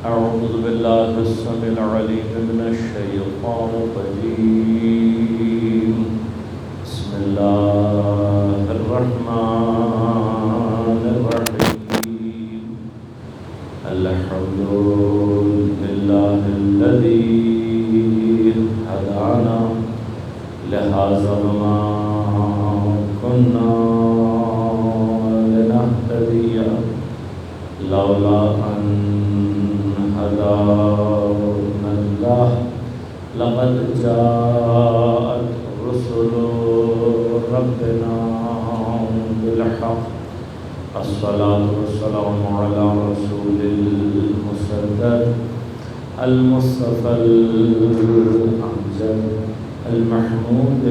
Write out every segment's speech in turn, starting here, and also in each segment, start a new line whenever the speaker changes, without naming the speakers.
أعوذ بالله السميع العليم من الشيطان الرجيم. بسم الله الرحمن الرحيم. الحمد لله الذي هدانا لهذا وما كنا لنهتدي لولا أن هدانا الله لقد جاءت رسل ربنا بالحق. الصلاة والسلام على رسول المسدد المصطفى الأمجد المحمود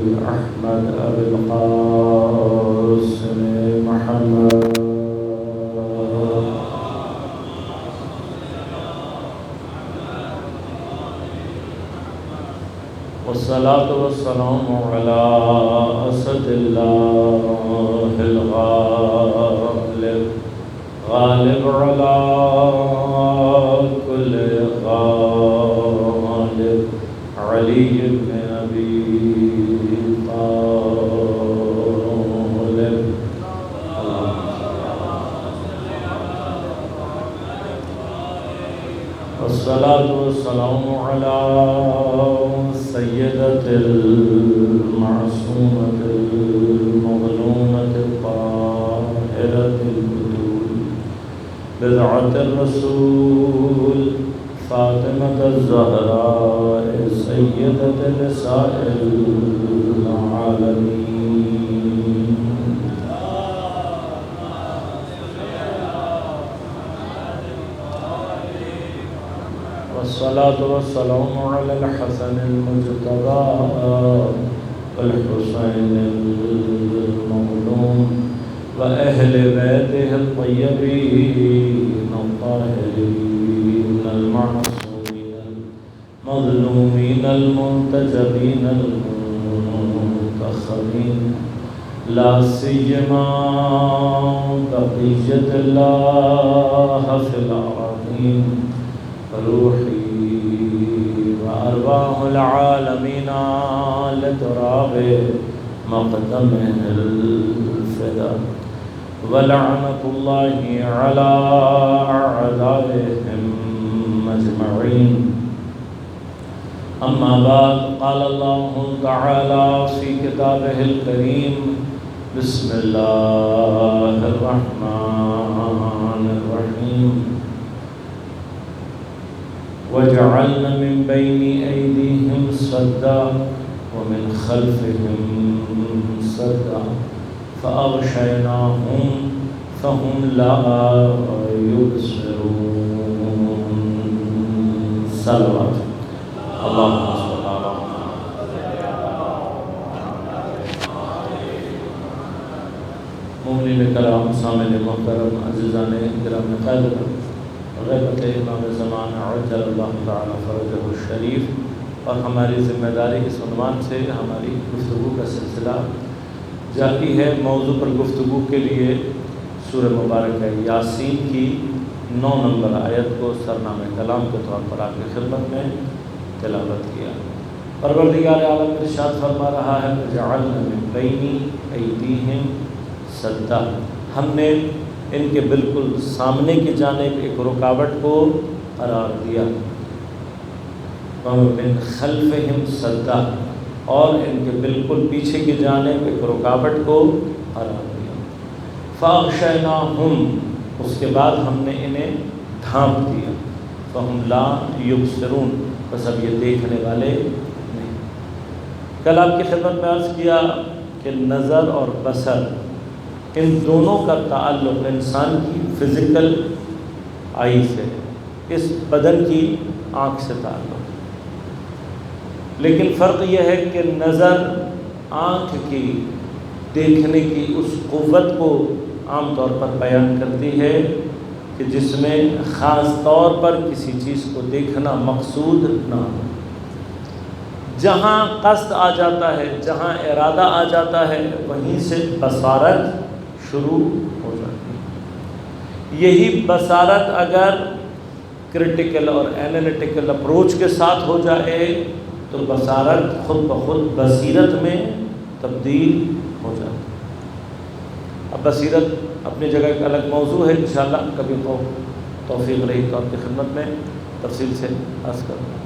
الأحمد أبي القاسم محمد والصلاة والسلام على أسد الله الغالب غالب على كل غالب علي بن أبي طالب. والصلاة والسلام على سيدة المعصومة المظلومة الطاهرة البتول بضعة الرسول فاطمة الزهراء سيدة نساء العالمين. والصلاة والسلام على الحسن المجتبى والحسين المظلوم وأهل بيته الطيبين الطاهرين المعصومين المظلومين المنتجبين المنتخبين لا سيما بقية الله في الأراضين روحي وأرواح العالمين لتراب مقدمه الفداء. ولعنة الله على أعدائهم أجمعين. أما بعد، قال الله تعالى في كتابه الكريم: بسم الله الرحمن الرحيم. وجعلنا من بين أيديهم سدا ومن خلفهم سدا فأغشيناهم فهم لا يبصرون. صلوات اللهم صل على مومنین کرام، سامعین محترم، عزیزان کرام قدر، غیبت امام زمان عجل اللہ تعالی فرجہ الشریف، اور ہماری ذمہ داری اس عنوان سے ہماری گفتگو کا سلسلہ جاری ہے۔ موضوع پر گفتگو کے لیے سورہ مبارکہ یاسین کی 9 نمبر آیت کو سرنام کلام کے طور پر آپ کی خدمت میں تلاوت کیا۔ پروردگار عالم ارشاد فرما رہا ہے: جعلنا من بین ایدیہم سدا، ہم نے ان کے بالکل سامنے کی جانب ایک رکاوٹ کو قرار دیا، ومن خلفہم سدا، اور ان کے بالکل پیچھے کی جانب ایک رکاوٹ کو قرار دیا۔ فاغشیناہم، اس کے بعد ہم نے انہیں ڈھانپ دیا، فہم لا یبصرون، بس اب یہ دیکھنے والے نہیں۔ کل آپ کی خدمت میں عرض کیا کہ نظر اور بصر، ان دونوں کا تعلق انسان کی فزیکل آئی سے، اس بدن کی آنکھ سے تعلق، لیکن فرق یہ ہے کہ نظر آنکھ کی دیکھنے کی اس قوت کو عام طور پر بیان کرتی ہے کہ جس میں خاص طور پر کسی چیز کو دیکھنا مقصود نہ ہو۔ جہاں قصد آ جاتا ہے، جہاں ارادہ آ جاتا ہے، وہیں سے بصارت شروع ہو جاتی ہے۔ یہی بصارت اگر کرٹیکل اور اینالیٹیکل اپروچ کے ساتھ ہو جائے تو بصارت خود بخود بصیرت میں تبدیل ہو جاتی ہے۔ اب بصیرت اپنی جگہ ایک الگ موضوع ہے، انشاءاللہ کبھی توفیق رہی تو آپ کی خدمت میں تفصیل سے عرض کروں گا۔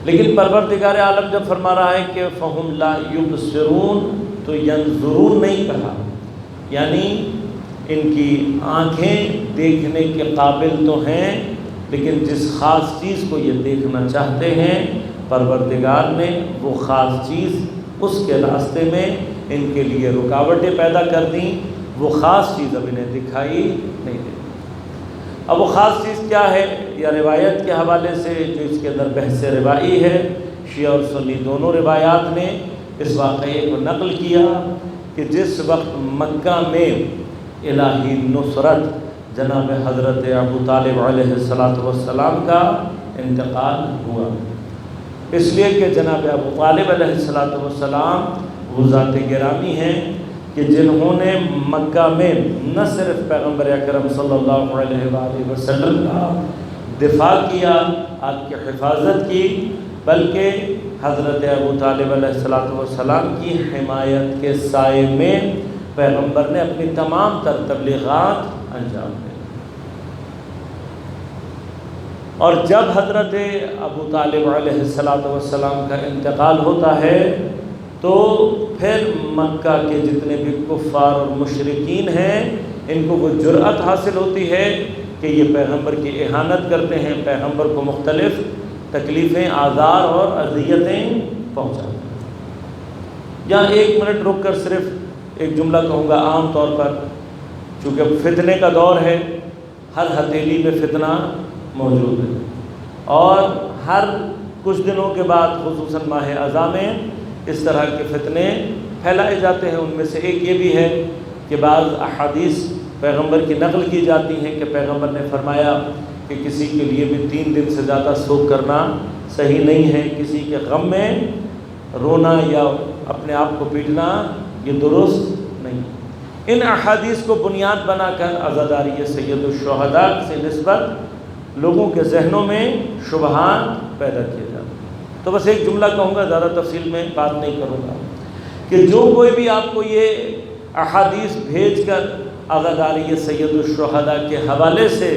لیکن پروردگار عالم جب فرما رہا ہے کہ فَهُمْ لَا يُبْصِرُونَ تو يَنظُرُونَ نہیں کہا، یعنی ان کی آنکھیں دیکھنے کے قابل تو ہیں لیکن جس خاص چیز کو یہ دیکھنا چاہتے ہیں پروردگار نے وہ خاص چیز اس کے راستے میں ان کے لیے رکاوٹیں پیدا کر دیں، وہ خاص چیز اب انہیں دکھائی نہیں دی۔ اب وہ خاص چیز کیا ہے؟ یا روایت کے حوالے سے جو اس کے اندر بحث روائی ہے، شیعہ اور سنی دونوں روایات نے اس واقعے کو نقل کیا کہ جس وقت مکہ میں الہی نصرت جناب حضرت ابو طالب علیہ السلام کا انتقال ہوا، اس لیے کہ جناب ابو طالب علیہ السلام وہ ذات گرامی ہیں کہ جنہوں نے مکہ میں نہ صرف پیغمبر اکرم صلی اللہ علیہ وآلہ وسلم کا دفاع کیا، آپ کی حفاظت کی، بلکہ حضرت ابو طالب علیہ السلام کی حمایت کے سائے میں پیغمبر نے اپنی تمام تر تبلیغات انجام دی۔ اور جب حضرت ابو طالب علیہ السلام کا انتقال ہوتا ہے تو پھر مکہ کے جتنے بھی کفار اور مشرکین ہیں ان کو وہ جرأت حاصل ہوتی ہے کہ یہ پیغمبر کی اہانت کرتے ہیں، پیغمبر کو مختلف تکلیفیں، آزار اور اذیتیں پہنچاتے ہیں۔ یہاں ایک منٹ رک کر صرف ایک جملہ کہوں گا۔ عام طور پر چونکہ فتنے کا دور ہے، ہر ہتھیلی میں فتنہ موجود ہے اور ہر کچھ دنوں کے بعد خصوصاً ماہ اذا میں اس طرح کے فتنے پھیلائے جاتے ہیں۔ ان میں سے ایک یہ بھی ہے کہ بعض احادیث پیغمبر کی نقل کی جاتی ہیں کہ پیغمبر نے فرمایا کہ کسی کے لیے بھی 3 دن سے زیادہ سوگ کرنا صحیح نہیں ہے، کسی کے غم میں رونا یا اپنے آپ کو پیٹنا یہ درست نہیں۔ ان احادیث کو بنیاد بنا کر عزاداری سید الشہداء سے نسبت لوگوں کے ذہنوں میں شبہات پیدا کیے جاتے ہیں۔ تو بس ایک جملہ کہوں گا، زیادہ تفصیل میں بات نہیں کروں گا، کہ جو کوئی بھی آپ کو یہ احادیث بھیج کر عزاداری سید الشہداء کے حوالے سے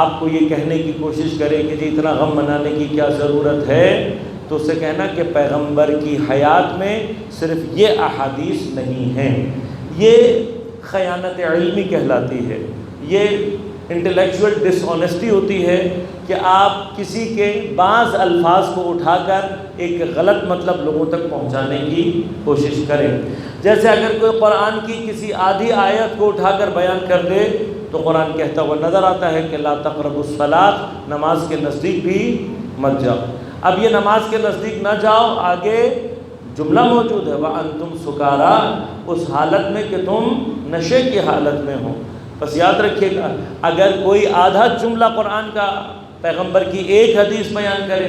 آپ کو یہ کہنے کی کوشش کرے کہ جی اتنا غم منانے کی کیا ضرورت ہے، تو اسے کہنا کہ پیغمبر کی حیات میں صرف یہ احادیث نہیں ہیں۔ یہ خیانت علمی کہلاتی ہے، یہ انٹلیکچوئل ڈس آنیسٹی ہوتی ہے کہ آپ کسی کے بعض الفاظ کو اٹھا کر ایک غلط مطلب لوگوں تک پہنچانے کی کوشش کریں۔ جیسے اگر کوئی قرآن کی کسی آدھی آیت کو اٹھا کر بیان کر دے تو قرآن کہتا ہوا نظر آتا ہے کہ لا تقربوا الصلاۃ، نماز کے نزدیک بھی مت جاؤ۔ اب یہ نماز کے نزدیک نہ جاؤ، آگے جملہ موجود ہے وَأَنْتُمْ سُكَارَىٰ، اس حالت میں کہ تم نشے کی حالت میں ہو۔ بس یاد رکھیے گا، اگر کوئی آدھا جملہ قرآن کا پیغمبر کی ایک حدیث بیان کرے،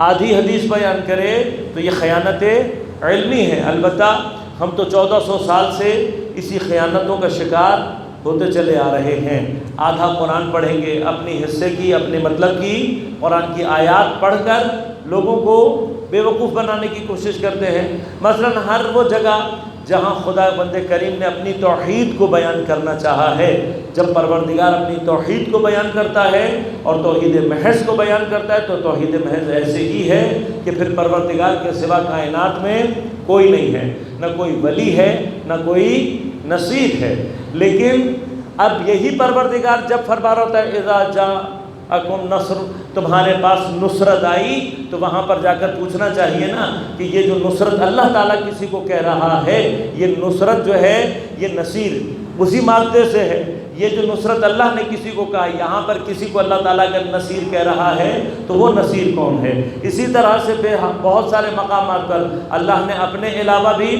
آدھی حدیث بیان کرے تو یہ خیانت علمی ہے۔ البتہ ہم تو 1400 سال سے اسی خیانتوں کا شکار ہوتے چلے آ رہے ہیں۔ آدھا قرآن پڑھیں گے، اپنی حصے کی، اپنے مطلب کی قرآن کی آیات پڑھ کر لوگوں کو بے وقوف بنانے کی کوشش کرتے ہیں۔ مثلا ہر وہ جگہ جہاں خدا بند کریم نے اپنی توحید کو بیان کرنا چاہا ہے، جب پروردگار اپنی توحید کو بیان کرتا ہے اور توحید محض کو بیان کرتا ہے تو توحید محض ایسے ہی ہے کہ پھر پروردگار کے سوا کائنات میں کوئی نہیں ہے، نہ کوئی ولی ہے، نہ کوئی نصیر ہے۔ لیکن اب یہی پروردگار جب فرما رہا ہوتا ہے اذا جاءکم نصر، تمہارے پاس نصرت آئی، تو وہاں پر جا کر پوچھنا چاہیے نا کہ یہ جو نصرت اللہ تعالیٰ کسی کو کہہ رہا ہے، یہ نصرت جو ہے یہ نصیر اسی مادے سے ہے۔ یہ جو نصرت اللہ نے کسی کو کہا، یہاں پر کسی کو اللہ تعالیٰ کا نصیر کہہ رہا ہے تو وہ نصیر کون ہے؟ اسی طرح سے بہت سارے مقامات پر اللہ نے اپنے علاوہ بھی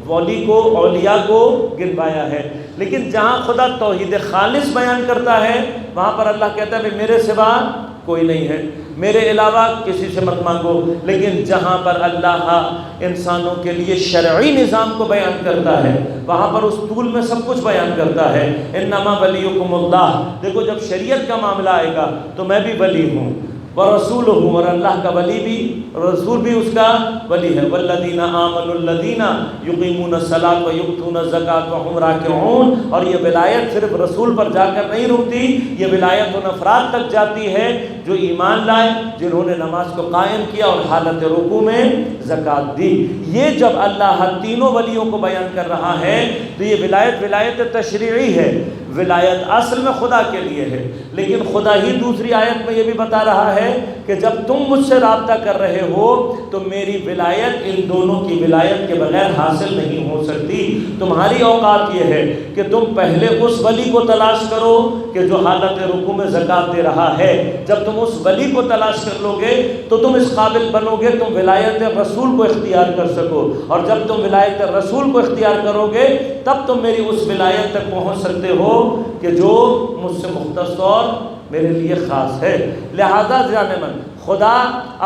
ولی کو اولیاء کو گنوایا ہے، لیکن جہاں خدا توحید خالص بیان کرتا ہے وہاں پر اللہ کہتا ہے میرے سوا کوئی نہیں ہے، میرے علاوہ کسی سے مت مانگو۔ لیکن جہاں پر اللہ انسانوں کے لیے شرعی نظام کو بیان کرتا ہے وہاں پر اس طول میں سب کچھ بیان کرتا ہے۔ انما ولیکم اللہ، دیکھو جب شریعت کا معاملہ آئے گا تو میں بھی ولی ہوں، ورسول ہوں، اور اللہ کا ولی بھی، رسول بھی اس کا ولی ہے۔ والذین آمنوا الذین یقیمون الصلاۃ ویؤتون الزکاۃ وہم راکعون، اور یہ ولایت صرف رسول پر جا کر نہیں رکتی، یہ ولایت ان افراد تک جاتی ہے جو ایمان لائے، جنہوں نے نماز کو قائم کیا اور حالت رکوع میں زکوٰۃ دی۔ یہ جب اللہ تینوں ولیوں کو بیان کر رہا ہے تو یہ ولایت تشریعی ہے، ولایت اصل میں خدا کے لیے ہے، لیکن خدا ہی دوسری آیت میں یہ بھی بتا رہا ہے کہ جب تم مجھ سے رابطہ کر رہے ہو تو میری ولایت ان دونوں کی ولایت کے بغیر حاصل نہیں ہو سکتی۔ تمہاری اوقات یہ ہے کہ تم پہلے اس ولی کو تلاش کرو کہ جو حالت رکوع میں زکوٰۃ دے رہا ہے۔ جب تم اس ولی کو تلاش کر لو گے تو تم اس قابل بنو گے تم ولایت رسول کو اختیار کر سکو، اور جب تم ولایت رسول کو اختیار کرو گے تب تم میری اس ولایت تک پہنچ سکتے ہو کہ جو مجھ سے مختص اور میرے لیے خاص ہے۔ لہذا جانے من خدا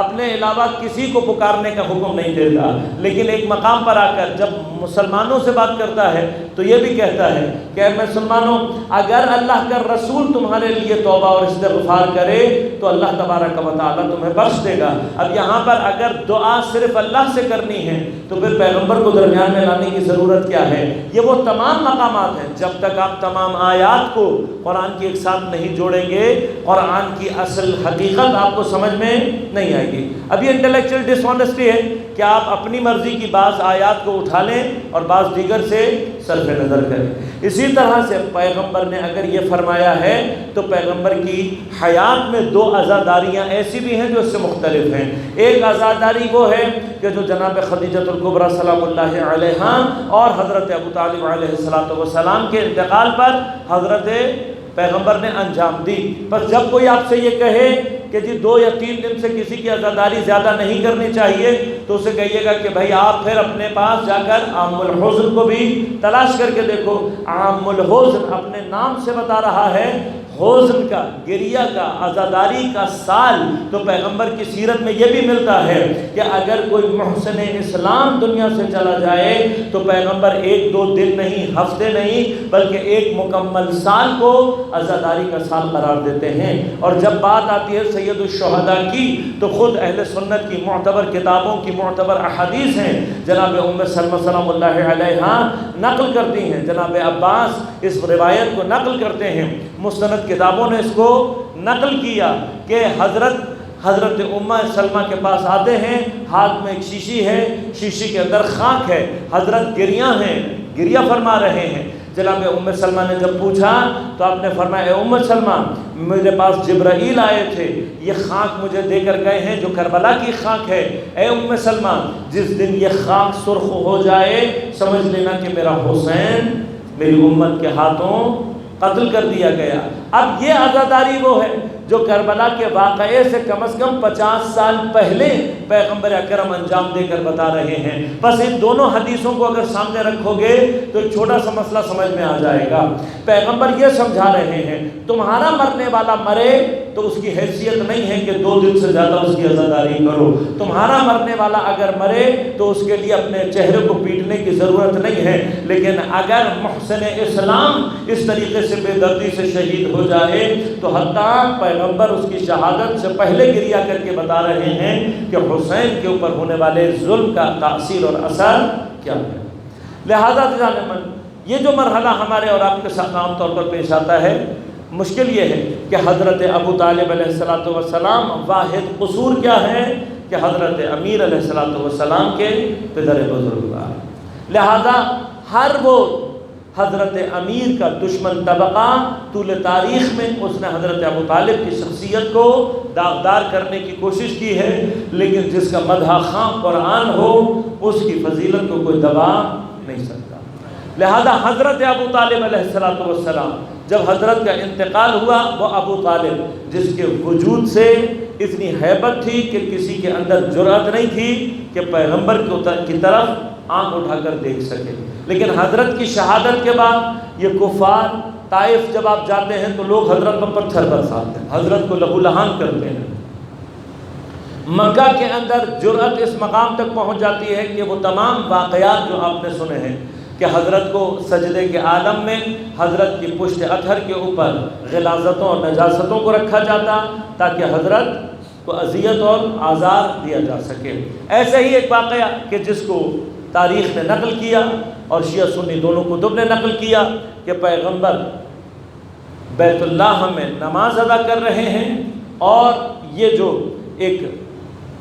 اپنے علاوہ کسی کو پکارنے کا حکم نہیں دیتا، لیکن ایک مقام پر آ کر جب مسلمانوں سے بات کرتا ہے تو یہ بھی کہتا ہے کہ اے مسلمانوں، اگر اللہ کا رسول تمہارے لیے توبہ اور استغفار کرے تو اللہ تبارک و تعالیٰ تمہیں بخش دے گا۔ اب یہاں پر اگر دعا صرف اللہ سے کرنی ہے تو پھر پیغمبر کو درمیان میں لانے کی ضرورت کیا ہے؟ یہ وہ تمام مقامات ہیں، جب تک آپ تمام آیات کو قرآن کی ایک ساتھ نہیں جوڑیں گے قرآن کی اصل حقیقت آپ کو سمجھ میں نہیں آئے گی۔ اب یہ انٹلیکچوئل ڈس آنیسٹی ہے کہ آپ اپنی مرضی کی بعض آیات کو اٹھا لیں اور بعض دیگر سے صرف نظر کریں۔ اسی طرح سے پیغمبر نے اگر یہ فرمایا ہے تو پیغمبر کی حیات میں دو عزاداریاں ایسی بھی ہیں جو اس سے مختلف ہیں۔ ایک عزاداری وہ ہے کہ جو جناب خدیجۃ الکبریٰ سلام اللہ علیہا اور حضرت ابو طالب علیہ السلام کے انتقال پر حضرت پیغمبر نے انجام دی۔ بس جب کوئی آپ سے یہ کہے کہ جی 2 یا 3 دن سے کسی کی عزاداری زیادہ نہیں کرنی چاہیے تو اسے کہیے گا کہ بھائی آپ پھر اپنے پاس جا کر عام الحزن کو بھی تلاش کر کے دیکھو۔ عام الحزن اپنے نام سے بتا رہا ہے حزن کا، گریہ کا، عزاداری کا سال۔ تو پیغمبر کی سیرت میں یہ بھی ملتا ہے کہ اگر کوئی محسن اسلام دنیا سے چلا جائے تو پیغمبر 1-2 دن نہیں، ہفتے نہیں، بلکہ ایک مکمل سال کو عزاداری کا سال قرار دیتے ہیں۔ اور جب بات آتی ہے سید الشہداء کی تو خود اہل سنت کی معتبر کتابوں کی معتبر احادیث ہیں، جناب ام سلمہ سلام اللہ علیہا نقل کرتی ہیں، جناب عباس اس روایت کو نقل کرتے ہیں، مستند کتابوں نے اس کو نقل کیا کہ حضرت ام سلمہ کے پاس آتے ہیں، ہاتھ میں ایک شیشی ہے، شیشی کے اندر خاک ہے، حضرت گریہ فرما رہے ہیں۔ جناب ام سلمہ نے جب پوچھا تو آپ نے فرمایا اے ام سلمہ، میرے پاس جبرائیل آئے تھے، یہ خاک مجھے دے کر گئے ہیں جو کربلا کی خاک ہے۔ اے ام سلمہ، جس دن یہ خاک سرخ ہو جائے سمجھ لینا کہ میرا حسین میری امت کے ہاتھوں قتل کر دیا گیا۔ اب یہ عزاداری وہ ہے جو کربلا کے واقعے سے کم از کم 50 سال پہلے پیغمبر اکرم انجام دے کر بتا رہے ہیں۔ بس ان دونوں حدیثوں کو اگر سامنے رکھو گے تو ایک چھوٹا سا مسئلہ سمجھ میں آ جائے گا۔ پیغمبر یہ سمجھا رہے ہیں تمہارا مرنے والا مرے تو اس کی حیثیت نہیں ہے کہ 2 دن سے زیادہ اس کی عزاداری کرو۔ تمہارا مرنے والا اگر مرے تو اس کے لیے اپنے چہرے کو پیٹنے کی ضرورت نہیں ہے، لیکن اگر محسن اسلام اس طریقے سے بے دردی سے شہید ہو جائے تو حتیٰ پیغمبر اس کی شہادت سے پہلے گریہ کر کے بتا رہے ہیں کہ حسین کے اوپر ہونے والے ظلم کا تاثیر اور اثر کیا ہے۔ لہذا جانے من یہ جو مرحلہ ہمارے اور آپ کے ساتھ عام طور پر پیش آتا ہے، مشکل یہ ہے کہ حضرت ابو طالب علیہ السلام واحد قصور کیا ہے کہ حضرت امیر علیہ السلام کے پدر بزرگوار، لہذا ہر وہ حضرت امیر کا دشمن طبقہ طول تاریخ میں اس نے حضرت ابو طالب کی شخصیت کو داغدار کرنے کی کوشش کی ہے، لیکن جس کا مدح خواں قرآن ہو اس کی فضیلت کو کوئی دبا نہیں سکتا۔ لہذا حضرت ابو طالب علیہ السلام جب حضرت کا انتقال ہوا، وہ ابو طالب جس کے وجود سے اتنی ہیبت تھی کہ کسی کے اندر جرأت نہیں تھی کہ پیغمبر کی طرف آنکھ اٹھا کر دیکھ سکے۔ لیکن حضرت کی شہادت کے بعد یہ کفار طائف جب آپ جاتے ہیں تو لوگ حضرت پر پتھر برساتے ہیں، حضرت کو لہو لہان کرتے ہیں۔ مکہ کے اندر جرأت اس مقام تک پہنچ جاتی ہے کہ وہ تمام واقعات جو آپ نے سنے ہیں کہ حضرت کو سجدے کے عالم میں حضرت کی پشت اطہر کے اوپر غلاظتوں اور نجاستوں کو رکھا جاتا تاکہ حضرت کو اذیت اور آزار دیا جا سکے۔ ایسے ہی ایک واقعہ کہ جس کو تاریخ نے نقل کیا اور شیعہ سنی دونوں کتب نے نقل کیا کہ پیغمبر بیت اللہ میں نماز ادا کر رہے ہیں اور یہ جو ایک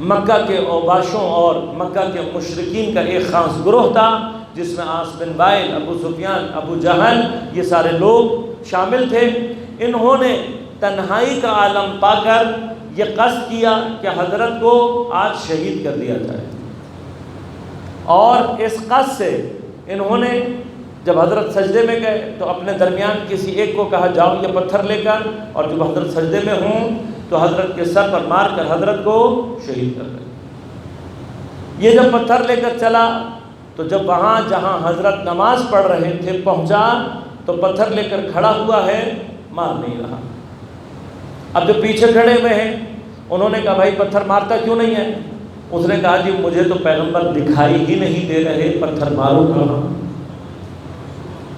مکہ کے اوباشوں اور مکہ کے مشرکین کا ایک خاص گروہ تھا جس میں عاص بن وائل، ابو سفیان، ابو جہل، یہ سارے لوگ شامل تھے، انہوں نے تنہائی کا عالم پا کر یہ قصد کیا کہ حضرت کو آج شہید کر دیا جائے، اور اس قصد سے انہوں نے جب حضرت سجدے میں گئے تو اپنے درمیان کسی ایک کو کہا جاؤ یہ پتھر لے کر، اور جب حضرت سجدے میں ہوں تو حضرت کے سر پر مار کر حضرت کو شہید کر دیا۔ یہ جب پتھر لے کر چلا تو جب وہاں جہاں حضرت نماز پڑھ رہے تھے پہنچا تو پتھر لے کر کھڑا ہوا ہے، مار نہیں رہا۔ اب جو پیچھے کھڑے ہوئے ہیں انہوں نے کہا بھائی پتھر مارتا کیوں نہیں ہے؟ اس نے کہا جی مجھے تو پیغمبر دکھائی ہی نہیں دے رہے، پتھر ماروں کہاں؟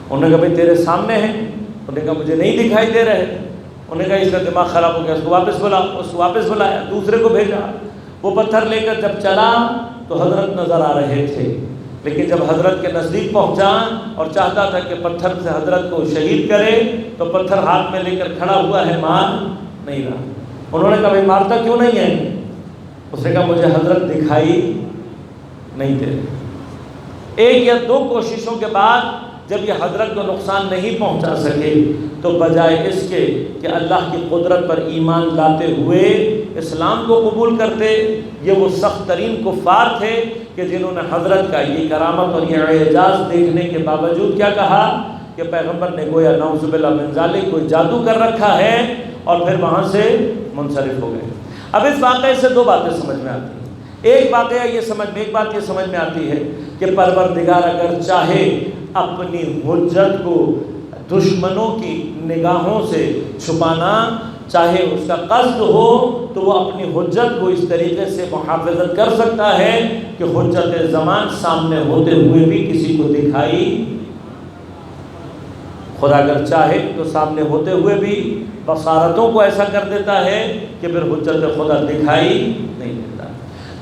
انہوں نے کہا بھائی تیرے سامنے ہیں، انہوں نے کہا مجھے نہیں دکھائی دے رہے۔ انہوں نے کہا اس کا دماغ خراب ہو گیا، اس کو واپس بلا، اس کو واپس بلایا، دوسرے کو بھیجا۔ وہ پتھر لے کر جب چلا تو حضرت نظر آ رہے تھے، لیکن جب حضرت کے نزدیک پہنچا اور چاہتا تھا کہ پتھر سے حضرت کو شہید کرے تو پتھر ہاتھ میں لے کر کھڑا ہوا ہے، مار نہیں رہا۔ انہوں نے کہا بھائی مارتا کیوں نہیں ہے؟ اس نے کہا مجھے حضرت دکھائی نہیں دے رہے۔ ایک یا دو کوششوں کے بعد جب یہ حضرت کو نقصان نہیں پہنچا سکے تو بجائے اس کے کہ اللہ کی قدرت پر ایمان لاتے ہوئے اسلام کو قبول کرتے، یہ وہ سخت ترین کفار تھے کہ جنہوں نے حضرت کا یہ کرامت اور یہ اعجاز دیکھنے کے باوجود کیا کہا کہ پیغمبر نے گویا نعوذ باللہ من ذالک کوئی جادو کر رکھا ہے، اور پھر وہاں سے منصرف ہو گئے۔ اب اس واقعے سے دو باتیں سمجھ میں آتی ہیں۔ ایک بات یہ سمجھ میں آتی ہے کہ پروردگار اگر چاہے اپنی حجت کو دشمنوں کی نگاہوں سے چھپانا، چاہے اس کا قصد ہو تو وہ اپنی حجت کو اس طریقے سے محافظت کر سکتا ہے کہ حجت زمان سامنے ہوتے ہوئے بھی کسی کو دکھائی، خدا اگر چاہے تو سامنے ہوتے ہوئے بھی بصارتوں کو ایسا کر دیتا ہے کہ پھر حجت خدا دکھائی نہیں دیتا۔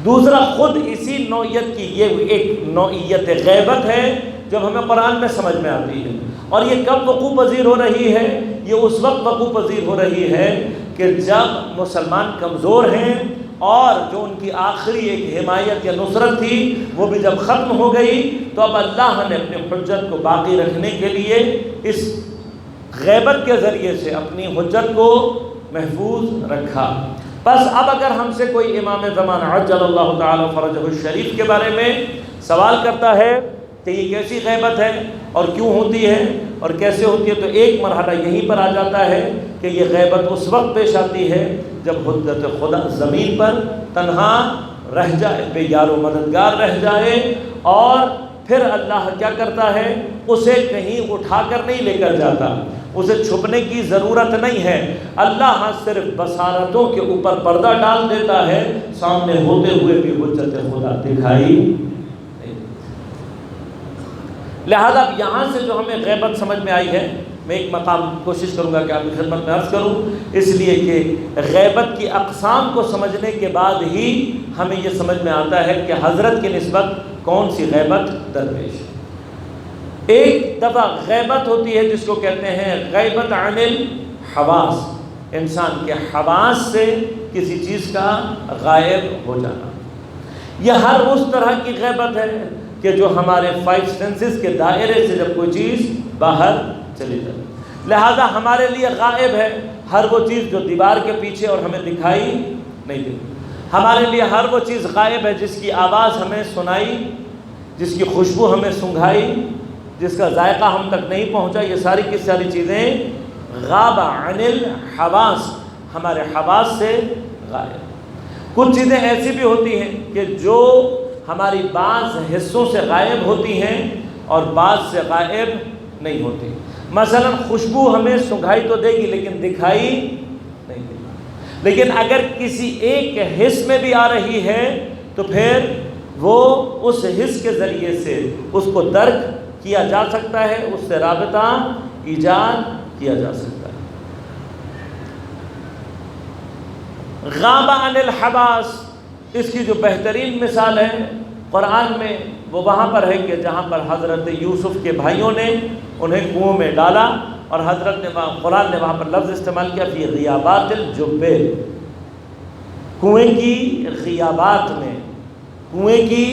دوسرا، خود اسی نوعیت کی یہ ایک نوعیت غیبت ہے جب ہمیں قرآن میں سمجھ میں آتی ہے، اور یہ کب وقوع پذیر ہو رہی ہے؟ یہ اس وقت وقوع پذیر ہو رہی ہے کہ جب مسلمان کمزور ہیں اور جو ان کی آخری ایک حمایت یا نصرت تھی وہ بھی جب ختم ہو گئی، تو اب اللہ نے اپنی حجت کو باقی رکھنے کے لیے اس غیبت کے ذریعے سے اپنی حجت کو محفوظ رکھا۔ بس اب اگر ہم سے کوئی امام زمان عجل اللہ تعالی فرجہ الشریف کے بارے میں سوال کرتا ہے کہ یہ کیسی غیبت ہے اور کیوں ہوتی ہے اور کیسے ہوتی ہے، تو ایک مرحلہ یہیں پر آ جاتا ہے کہ یہ غیبت اس وقت پیش آتی ہے جب حجت خدا زمین پر تنہا رہ جائے، بے یار و مددگار رہ جائے، اور پھر اللہ کیا کرتا ہے، اسے کہیں اٹھا کر نہیں لے کر جاتا، اسے چھپنے کی ضرورت نہیں ہے، اللہ صرف بصارتوں کے اوپر پردہ ڈال دیتا ہے، سامنے ہوتے ہوئے بھی حجت خدا دکھائی نہیں۔ لہذا یہاں سے جو ہمیں غیبت سمجھ میں آئی ہے، میں ایک مقام کوشش کروں گا کہ آپ کی خدمت میں عرض کروں، اس لیے کہ غیبت کی اقسام کو سمجھنے کے بعد ہی ہمیں یہ سمجھ میں آتا ہے کہ حضرت کی نسبت کون سی غیبت درپیش ہے۔ ایک دفعہ غیبت ہوتی ہے جس کو کہتے ہیں غیبت عن الحواس، انسان کے حواس سے کسی چیز کا غائب ہو جانا۔ یہ ہر اس طرح کی غیبت ہے کہ جو ہمارے 5 سینسز کے دائرے سے جب کوئی چیز باہر چلی جائے، لہذا ہمارے لیے غائب ہے ہر وہ چیز جو دیوار کے پیچھے اور ہمیں دکھائی نہیں دیتی۔ ہمارے لیے ہر وہ چیز غائب ہے جس کی آواز ہمیں سنائی، جس کی خوشبو ہمیں سنگھائی، جس کا ذائقہ ہم تک نہیں پہنچا۔ یہ ساری کی ساری چیزیں غاب عن الحواس، ہمارے حواس سے غائب۔ کچھ چیزیں ایسی بھی ہوتی ہیں کہ جو ہماری بعض حصوں سے غائب ہوتی ہیں اور بعض سے غائب نہیں ہوتی۔ مثلا خوشبو ہمیں سنگھائی تو دے گی لیکن دکھائی نہیں دے گی، لیکن اگر کسی ایک حص میں بھی آ رہی ہے تو پھر وہ اس حص کے ذریعے سے اس کو درک کیا جا سکتا ہے، اس سے رابطہ ایجاد کیا جا سکتا ہے۔ غاب عن الحواس، اس کی جو بہترین مثال ہے قرآن میں وہ وہاں پر ہے کہ جہاں پر حضرت یوسف کے بھائیوں نے انہیں کنویں میں ڈالا اور قرآن نے وہاں پر لفظ استعمال کیا فی غیابات الجب، کنویں کی غیابات میں، کنویں کی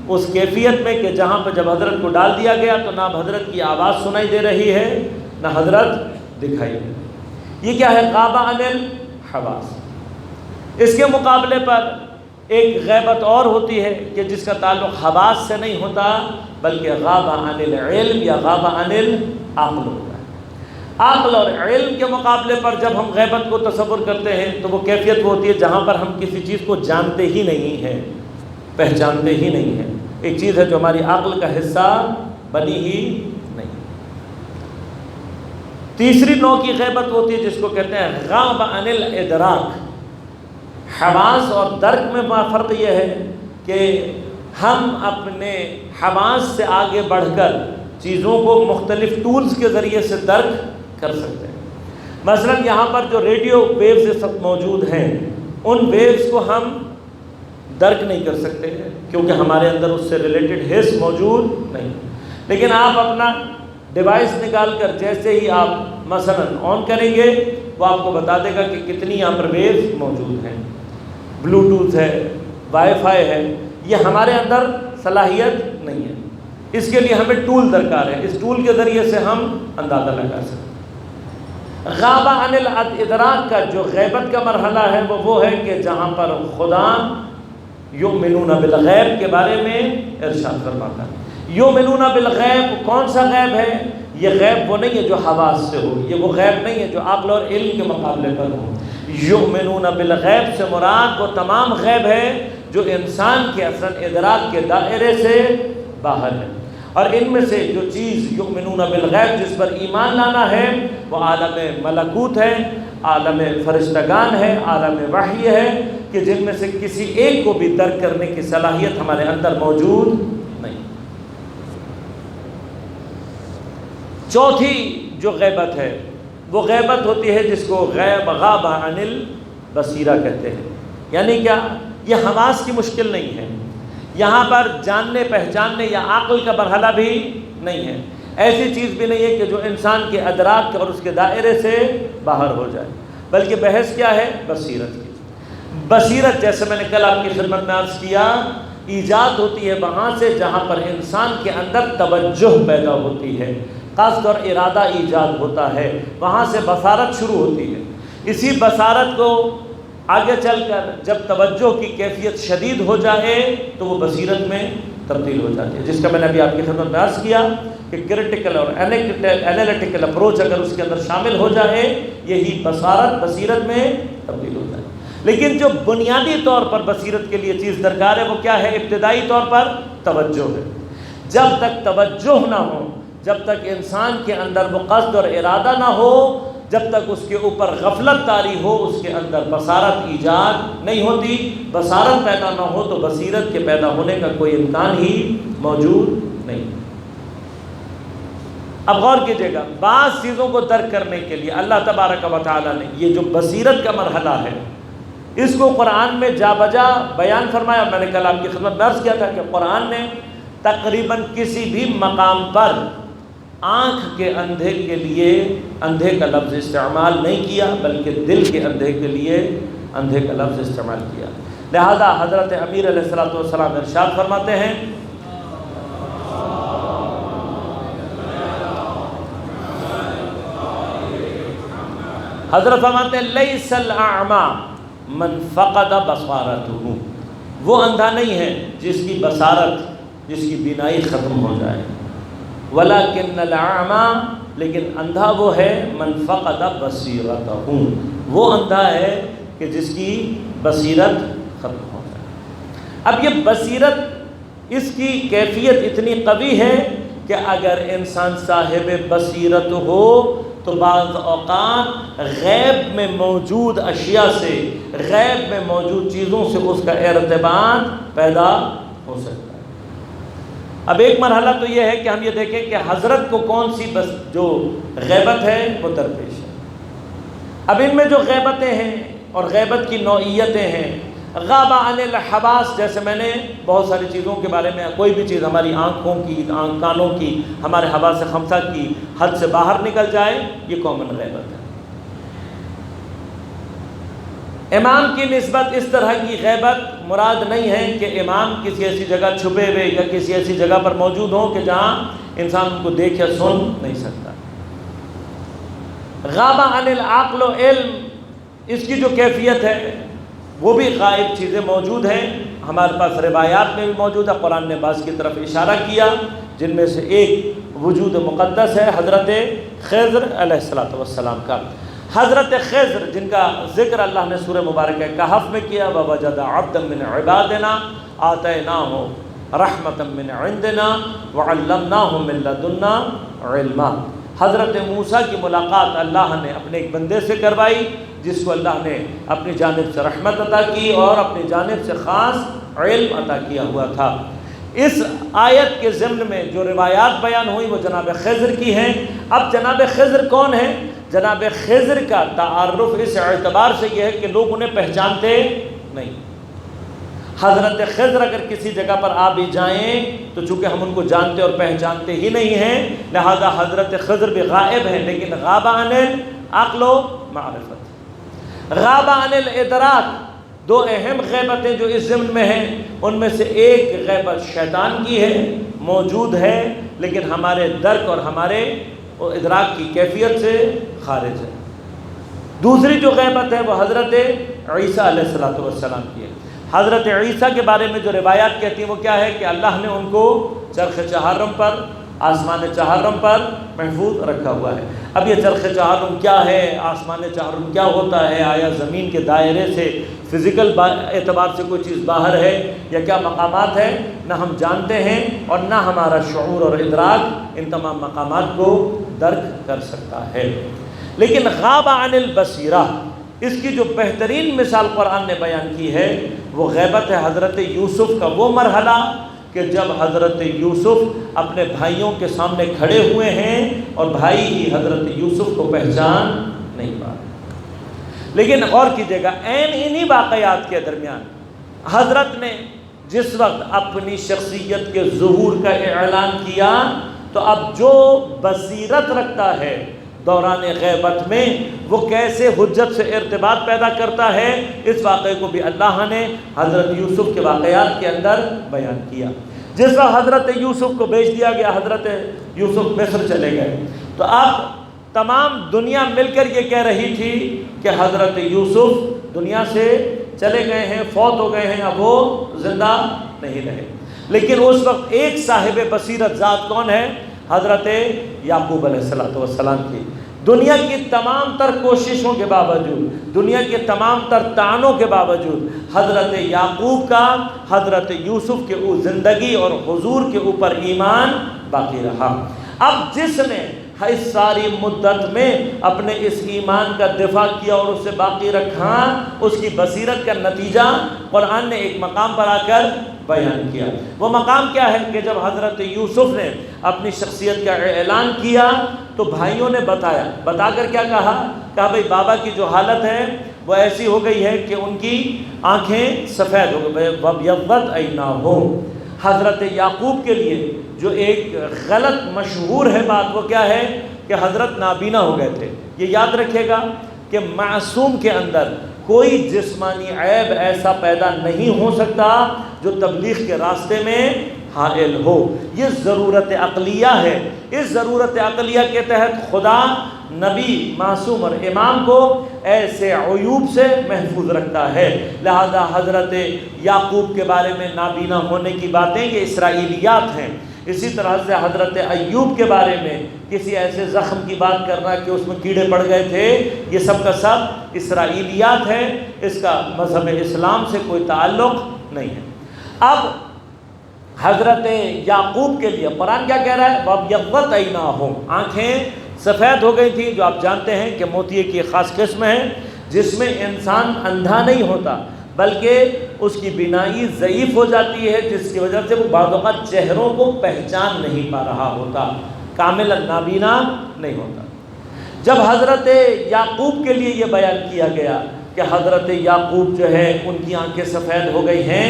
اس کیفیت میں کہ جہاں پر جب حضرت کو ڈال دیا گیا تو نہ حضرت کی آواز سنائی دے رہی ہے نہ حضرت دکھائی دے رہی۔ یہ کیا ہے؟ غاب عن الحواس۔ اس کے مقابلے پر ایک غیبت اور ہوتی ہے کہ جس کا تعلق حواس سے نہیں ہوتا بلکہ غاب عن العلم یا غاب عن العقل ہوتا ہے۔ عقل اور علم کے مقابلے پر جب ہم غیبت کو تصور کرتے ہیں تو وہ کیفیت وہ ہوتی ہے جہاں پر ہم کسی چیز کو جانتے ہی نہیں ہیں، پہچانتے ہی نہیں ہیں، ایک چیز ہے جو ہماری عقل کا حصہ بنی ہی نہیں۔ تیسری نوع کی غیبت ہوتی ہے جس کو کہتے ہیں غاب عن الادراک۔ حواس اور درک میں فرق یہ ہے کہ ہم اپنے حواس سے آگے بڑھ کر چیزوں کو مختلف ٹولز کے ذریعے سے درک کر سکتے ہیں۔ مثلا یہاں پر جو ریڈیو ویوز سب موجود ہیں ان ویوز کو ہم درک نہیں کر سکتے کیونکہ ہمارے اندر اس سے ریلیٹڈ حس موجود نہیں، لیکن آپ اپنا ڈیوائس نکال کر جیسے ہی آپ مثلا آن کریں گے وہ آپ کو بتا دے گا کہ کتنی یہاں پر ویوز موجود ہیں، بلوٹوتھ ہے، وائی فائی ہے، یہ ہمارے اندر صلاحیت نہیں ہے، اس کے لیے ہمیں ٹول درکار ہے، اس ٹول کے ذریعے سے ہم اندازہ لگا سکتے ہیں۔ غاب عن الادراک کا جو غیبت کا مرحلہ ہے وہ ہے کہ جہاں پر خدا یؤمنون بالغیب کے بارے میں ارشاد فرماتا ہے۔ یؤمنون بالغیب کون سا غیب ہے؟ یہ غیب وہ نہیں ہے جو حواس سے ہو، یہ وہ غیب نہیں ہے جو عقل اور علم کے مقابلے پر ہو۔ یؤمنون بالغیب سے مراد وہ تمام غیب ہے جو انسان کے اصل ادراک کے دائرے سے باہر ہے، اور ان میں سے جو چیز یؤمنون بالغیب جس پر ایمان لانا ہے وہ عالم ملکوت ہے، عالم فرشتگان ہے، عالم وحی ہے کہ جن میں سے کسی ایک کو بھی درک کرنے کی صلاحیت ہمارے اندر موجود نہیں۔ چوتھی جو غیبت ہے وہ غیبت ہوتی ہے جس کو غاب عن البصیرہ کہتے ہیں، یعنی کیا؟ یہ حواس کی مشکل نہیں ہے، یہاں پر جاننے پہچاننے یا عقل کا مرحلہ بھی نہیں ہے، ایسی چیز بھی نہیں ہے کہ جو انسان کے ادراک اور اس کے دائرے سے باہر ہو جائے، بلکہ بحث کیا ہے؟ بصیرت کی۔ بصیرت جیسے میں نے کل آپ کی خدمت میں عرض کیا ایجاد ہوتی ہے وہاں سے جہاں پر انسان کے اندر توجہ پیدا ہوتی ہے، قصد اور ارادہ ایجاد ہوتا ہے، وہاں سے بصارت شروع ہوتی ہے۔ اسی بصارت کو آگے چل کر جب توجہ کی کیفیت شدید ہو جائے تو وہ بصیرت میں تبدیل ہو جاتی ہے، جس کا میں نے ابھی آپ کی خدمت میں عرض کیا کہ کرٹیکل اور انالیٹیکل اپروچ اگر اس کے اندر شامل ہو جائے یہی بصیرت میں تبدیل ہو جائے۔ لیکن جو بنیادی طور پر بصیرت کے لیے چیز درکار ہے وہ کیا ہے؟ ابتدائی طور پر توجہ ہے۔ جب تک توجہ نہ ہو، جب تک انسان کے اندر وہ قصد اور ارادہ نہ ہو، جب تک اس کے اوپر غفلت طاری ہو اس کے اندر بصارت ایجاد نہیں ہوتی۔ بصارت پیدا نہ ہو تو بصیرت کے پیدا ہونے کا کوئی امکان ہی موجود نہیں۔ اب غور کیجئے گا، بعض چیزوں کو درک کرنے کے لیے اللہ تبارک و تعالیٰ نے یہ جو بصیرت کا مرحلہ ہے اس کو قرآن میں جا بجا بیان فرمایا۔ میں نے کل آپ کی خدمت میں عرض کیا تھا کہ قرآن نے تقریباً کسی بھی مقام پر آنکھ کے اندھے کے لیے اندھے کا لفظ استعمال نہیں کیا بلکہ دل کے اندھے کے لیے اندھے کا لفظ استعمال کیا۔ لہذا حضرت امیر علیہ السلام ارشاد فرماتے ہیں حضرت فرماتے ہیں لیس الاعمى من فقد بصارته، وہ اندھا نہیں ہے جس کی بصارت، جس کی بینائی ختم ہو جائے، ولکن الاعمى، لیکن اندھا وہ ہے من فقد بصیرته، وہ اندھا ہے کہ جس کی بصیرت ختم ہو جائے۔ اب یہ بصیرت اس کی کیفیت اتنی قوی ہے کہ اگر انسان صاحب بصیرت ہو تو بعض اوقات غیب میں موجود اشیاء سے، غیب میں موجود چیزوں سے اس کا ارتباط پیدا ہو سکتا ہے۔ اب ایک مرحلہ تو یہ ہے کہ ہم یہ دیکھیں کہ حضرت کو کون سی بس جو غیبت ہے وہ درپیش ہے۔ اب ان میں جو غیبتیں ہیں اور غیبت کی نوعیتیں ہیں، غاب عن الحواس، جیسے میں نے بہت ساری چیزوں کے بارے میں، کوئی بھی چیز ہماری آنکھوں کی، کانوں کی، ہمارے حواس خمسہ کی حد سے باہر نکل جائے، یہ کامن غیبت ہے۔ امام کی نسبت اس طرح کی غیبت مراد نہیں ہے کہ امام کسی ایسی جگہ چھپے ہوئے یا کسی ایسی جگہ پر موجود ہوں کہ جہاں انسان ان کو دیکھ یا سن نہیں سکتا۔ غاب عن العقل و علم، اس کی جو کیفیت ہے وہ بھی غائب چیزیں موجود ہیں، ہمارے پاس روایات میں بھی موجود ہے۔ قرآن نے بعض کی طرف اشارہ کیا، جن میں سے ایک وجود مقدس ہے حضرت خضر علیہ السلام کا۔ حضرت خضر جن کا ذکر اللہ نے سورہ مبارکہ کہف میں کیا، وَوَجَدَ عَبْدًا مِّنْ عِبَادِنَا آتَيْنَاهُ رَحْمَةً مِّنْ عِنْدِنَا وَعَلَّمْنَاهُ مِن لَّدُنَّا عِلْمًا۔ حضرت موسیٰ کی ملاقات اللہ نے اپنے ایک بندے سے کروائی جس کو اللہ نے اپنی جانب سے رحمت عطا کی اور اپنی جانب سے خاص علم عطا کیا ہوا تھا۔ اس آیت کے ضمن میں جو روایات بیان ہوئی وہ جناب خضر کی ہیں۔ اب جناب خضر کون ہیں؟ جناب خضر کا تعارف اس اعتبار سے یہ ہے کہ لوگ انہیں پہچانتے نہیں۔ حضرت خضر اگر کسی جگہ پر آ بھی جائیں تو چونکہ ہم ان کو جانتے اور پہچانتے ہی نہیں ہیں، لہذا حضرت خضر بھی غائب ہیں، لیکن غاب عن العقل و معرفت، غاب عن الادراک، دو اہم غیبتیں جو اس ضمن میں ہیں، ان میں سے ایک غیبت شیطان کی ہے، موجود ہے لیکن ہمارے درک اور ہمارے ادراک کی کیفیت سے خارج ہے۔ دوسری جو غیبت ہے وہ حضرت عیسیٰ علیہ السلام کی ہے۔ حضرت عیسیٰ کے بارے میں جو روایات کہتی ہیں وہ کیا ہے کہ اللہ نے ان کو چرخ چہارم پر، آسمان چہارم پر محفوظ رکھا ہوا ہے۔ اب یہ چرخ چہارم کیا ہے، آسمان چہارم کیا ہوتا ہے، آیا زمین کے دائرے سے فزیکل اعتبار سے کوئی چیز باہر ہے یا کیا مقامات ہے، نہ ہم جانتے ہیں اور نہ ہمارا شعور اور ادراک ان تمام مقامات کو درک کر سکتا ہے۔ لیکن غاب عن البصیرہ، اس کی جو بہترین مثال قرآن نے بیان کی ہے وہ غیبت ہے حضرت یوسف کا وہ مرحلہ کہ جب حضرت یوسف اپنے بھائیوں کے سامنے کھڑے ہوئے ہیں اور بھائی ہی حضرت یوسف کو پہچان نہیں پا رہے۔ لیکن غور کیجیے گا، انہی واقعات کے درمیان حضرت نے جس وقت اپنی شخصیت کے ظہور کا اعلان کیا تو اب جو بصیرت رکھتا ہے دوران غیبت میں وہ کیسے حجت سے ارتباط پیدا کرتا ہے، اس واقعے کو بھی اللہ نے حضرت یوسف کے واقعات کے اندر بیان کیا۔ جس وقت حضرت یوسف کو بھیج دیا گیا، حضرت یوسف مصر چلے گئے، تو اب تمام دنیا مل کر یہ کہہ رہی تھی کہ حضرت یوسف دنیا سے چلے گئے ہیں، فوت ہو گئے ہیں، اب وہ زندہ نہیں رہے۔ لیکن اس وقت ایک صاحب بصیرت ذات کون ہے؟ حضرت یعقوب علیہ السلام کی۔ دنیا کی تمام تر کوششوں کے باوجود، دنیا کے تمام تر طعنوں کے باوجود حضرت یعقوب کا حضرت یوسف کے زندگی اور حضور کے اوپر ایمان باقی رہا۔ اب جس نے اس ساری مدت میں اپنے اس ایمان کا دفاع کیا اور اسے باقی رکھا، اس کی بصیرت کا نتیجہ قرآن نے ایک مقام پر آ کر بیان کیا۔ وہ مقام کیا ہے کہ جب حضرت یوسف نے اپنی شخصیت کا اعلان کیا تو بھائیوں نے بتا کر کیا کہا بھائی بابا کی جو حالت ہے وہ ایسی ہو گئی ہے کہ ان کی آنکھیں سفید ہو گئی، وَابْيَضَّتْ عَيْنَاهُ۔ حضرت یعقوب کے لیے جو ایک غلط مشہور ہے بات وہ کیا ہے کہ حضرت نابینا ہو گئے تھے۔ یہ یاد رکھے گا کہ معصوم کے اندر کوئی جسمانی عیب ایسا پیدا نہیں ہو سکتا جو تبلیغ کے راستے میں حائل ہو۔ یہ ضرورت عقلیہ ہے۔ اس ضرورت عقلیہ کے تحت خدا نبی، معصوم اور امام کو ایسے عیوب سے محفوظ رکھتا ہے۔ لہذا حضرت یعقوب کے بارے میں نابینا ہونے کی باتیں یہ اسرائیلیات ہیں۔ اسی طرح سے حضرت ایوب کے بارے میں کسی ایسے زخم کی بات کرنا کہ اس میں کیڑے پڑ گئے تھے، یہ سب کا سب اسرائیلیات ہے، اس کا مذہب اسلام سے کوئی تعلق نہیں ہے۔ اب حضرت یعقوب کے لیے قرآن کیا کہہ رہا ہے؟ وَابْيَضَّتْ عَيْنَاهُ، آنکھیں سفید ہو گئی تھی، جو آپ جانتے ہیں کہ موتیے کی ایک خاص قسم ہے جس میں انسان اندھا نہیں ہوتا بلکہ اس کی بینائی ضعیف ہو جاتی ہے، جس کی وجہ سے وہ بعض اوقات چہروں کو پہچان نہیں پا رہا ہوتا، کامل نابینا نہیں ہوتا۔ جب حضرت یعقوب کے لیے یہ بیان کیا گیا کہ حضرت یعقوب جو ہے ان کی آنکھیں سفید ہو گئی ہیں،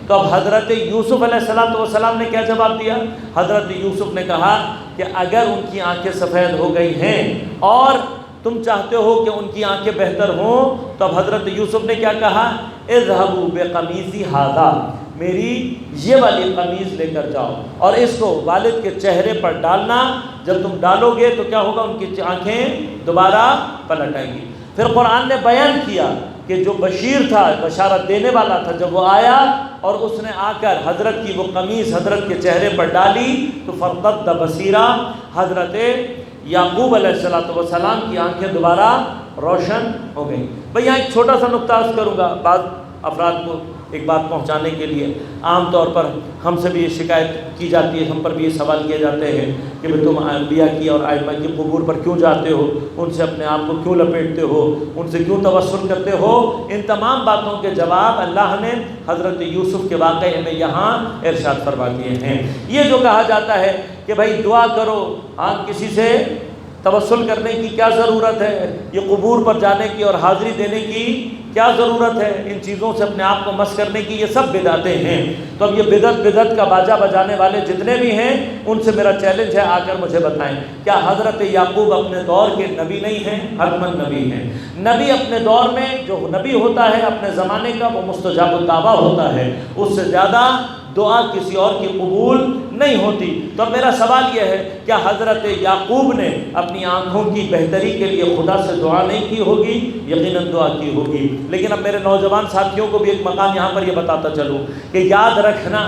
تو اب حضرت یوسف علیہ السلام نے کیا جواب دیا؟ حضرت یوسف نے کہا کہ اگر ان کی آنکھیں سفید ہو گئی ہیں اور تم چاہتے ہو کہ ان کی آنکھیں بہتر ہوں، تو اب حضرت یوسف نے کیا کہا؟ اذهبوا بقمیصی ھذا، میری یہ والی قمیض لے کر جاؤ اور اس کو والد کے چہرے پر ڈالنا، جب تم ڈالو گے تو کیا ہوگا؟ ان کی آنکھیں دوبارہ پلٹ آئیں گی۔ پھر قرآن نے بیان کیا کہ جو بشیر تھا، بشارت دینے والا تھا، جب وہ آیا اور اس نے آ کر حضرت کی وہ قمیص حضرت کے چہرے پر ڈالی تو فرتد بصیرہ، حضرت یعقوب علیہ السلام کی آنکھیں دوبارہ روشن ہو گئیں۔ بھئی یہاں ایک چھوٹا سا نقطہ عرض کروں گا بعض افراد کو ایک بات پہنچانے کے لیے۔ عام طور پر ہم سے بھی یہ شکایت کی جاتی ہے، ہم پر بھی یہ سوال کیے جاتے ہیں کہ تم انبیاء کی اور ائمہ کی قبور پر کیوں جاتے ہو، ان سے اپنے آپ کو کیوں لپیٹتے ہو، ان سے کیوں توسل کرتے ہو؟ ان تمام باتوں کے جواب اللہ نے حضرت یوسف کے واقعے میں یہاں ارشاد فرما دیے ہیں۔ یہ جو کہا جاتا ہے کہ بھائی دعا کرو، کسی سے توسل کرنے کی کیا ضرورت ہے، یہ قبور پر جانے کی اور حاضری دینے کی کیا ضرورت ہے، ان چیزوں سے اپنے آپ کو مس کرنے کی، یہ سب بدعتیں ہیں۔ تو اب یہ بدعت کا باجا بجانے والے جتنے بھی ہیں ان سے میرا چیلنج ہے، آ کر مجھے بتائیں کیا حضرت یعقوب اپنے دور کے نبی نہیں ہیں؟ حتماً نبی ہیں۔ نبی اپنے دور میں جو نبی ہوتا ہے اپنے زمانے کا، وہ مستجاب الدعویٰ ہوتا ہے، اس سے زیادہ دعا کسی اور کی قبول نہیں ہوتی۔ تو اب میرا سوال یہ ہے، کیا حضرت یعقوب نے اپنی آنکھوں کی بہتری کے لیے خدا سے دعا نہیں کی ہوگی؟ یقیناً دعا کی ہوگی۔ لیکن اب میرے نوجوان ساتھیوں کو بھی ایک مقام یہاں پر یہ بتاتا چلوں کہ یاد رکھنا،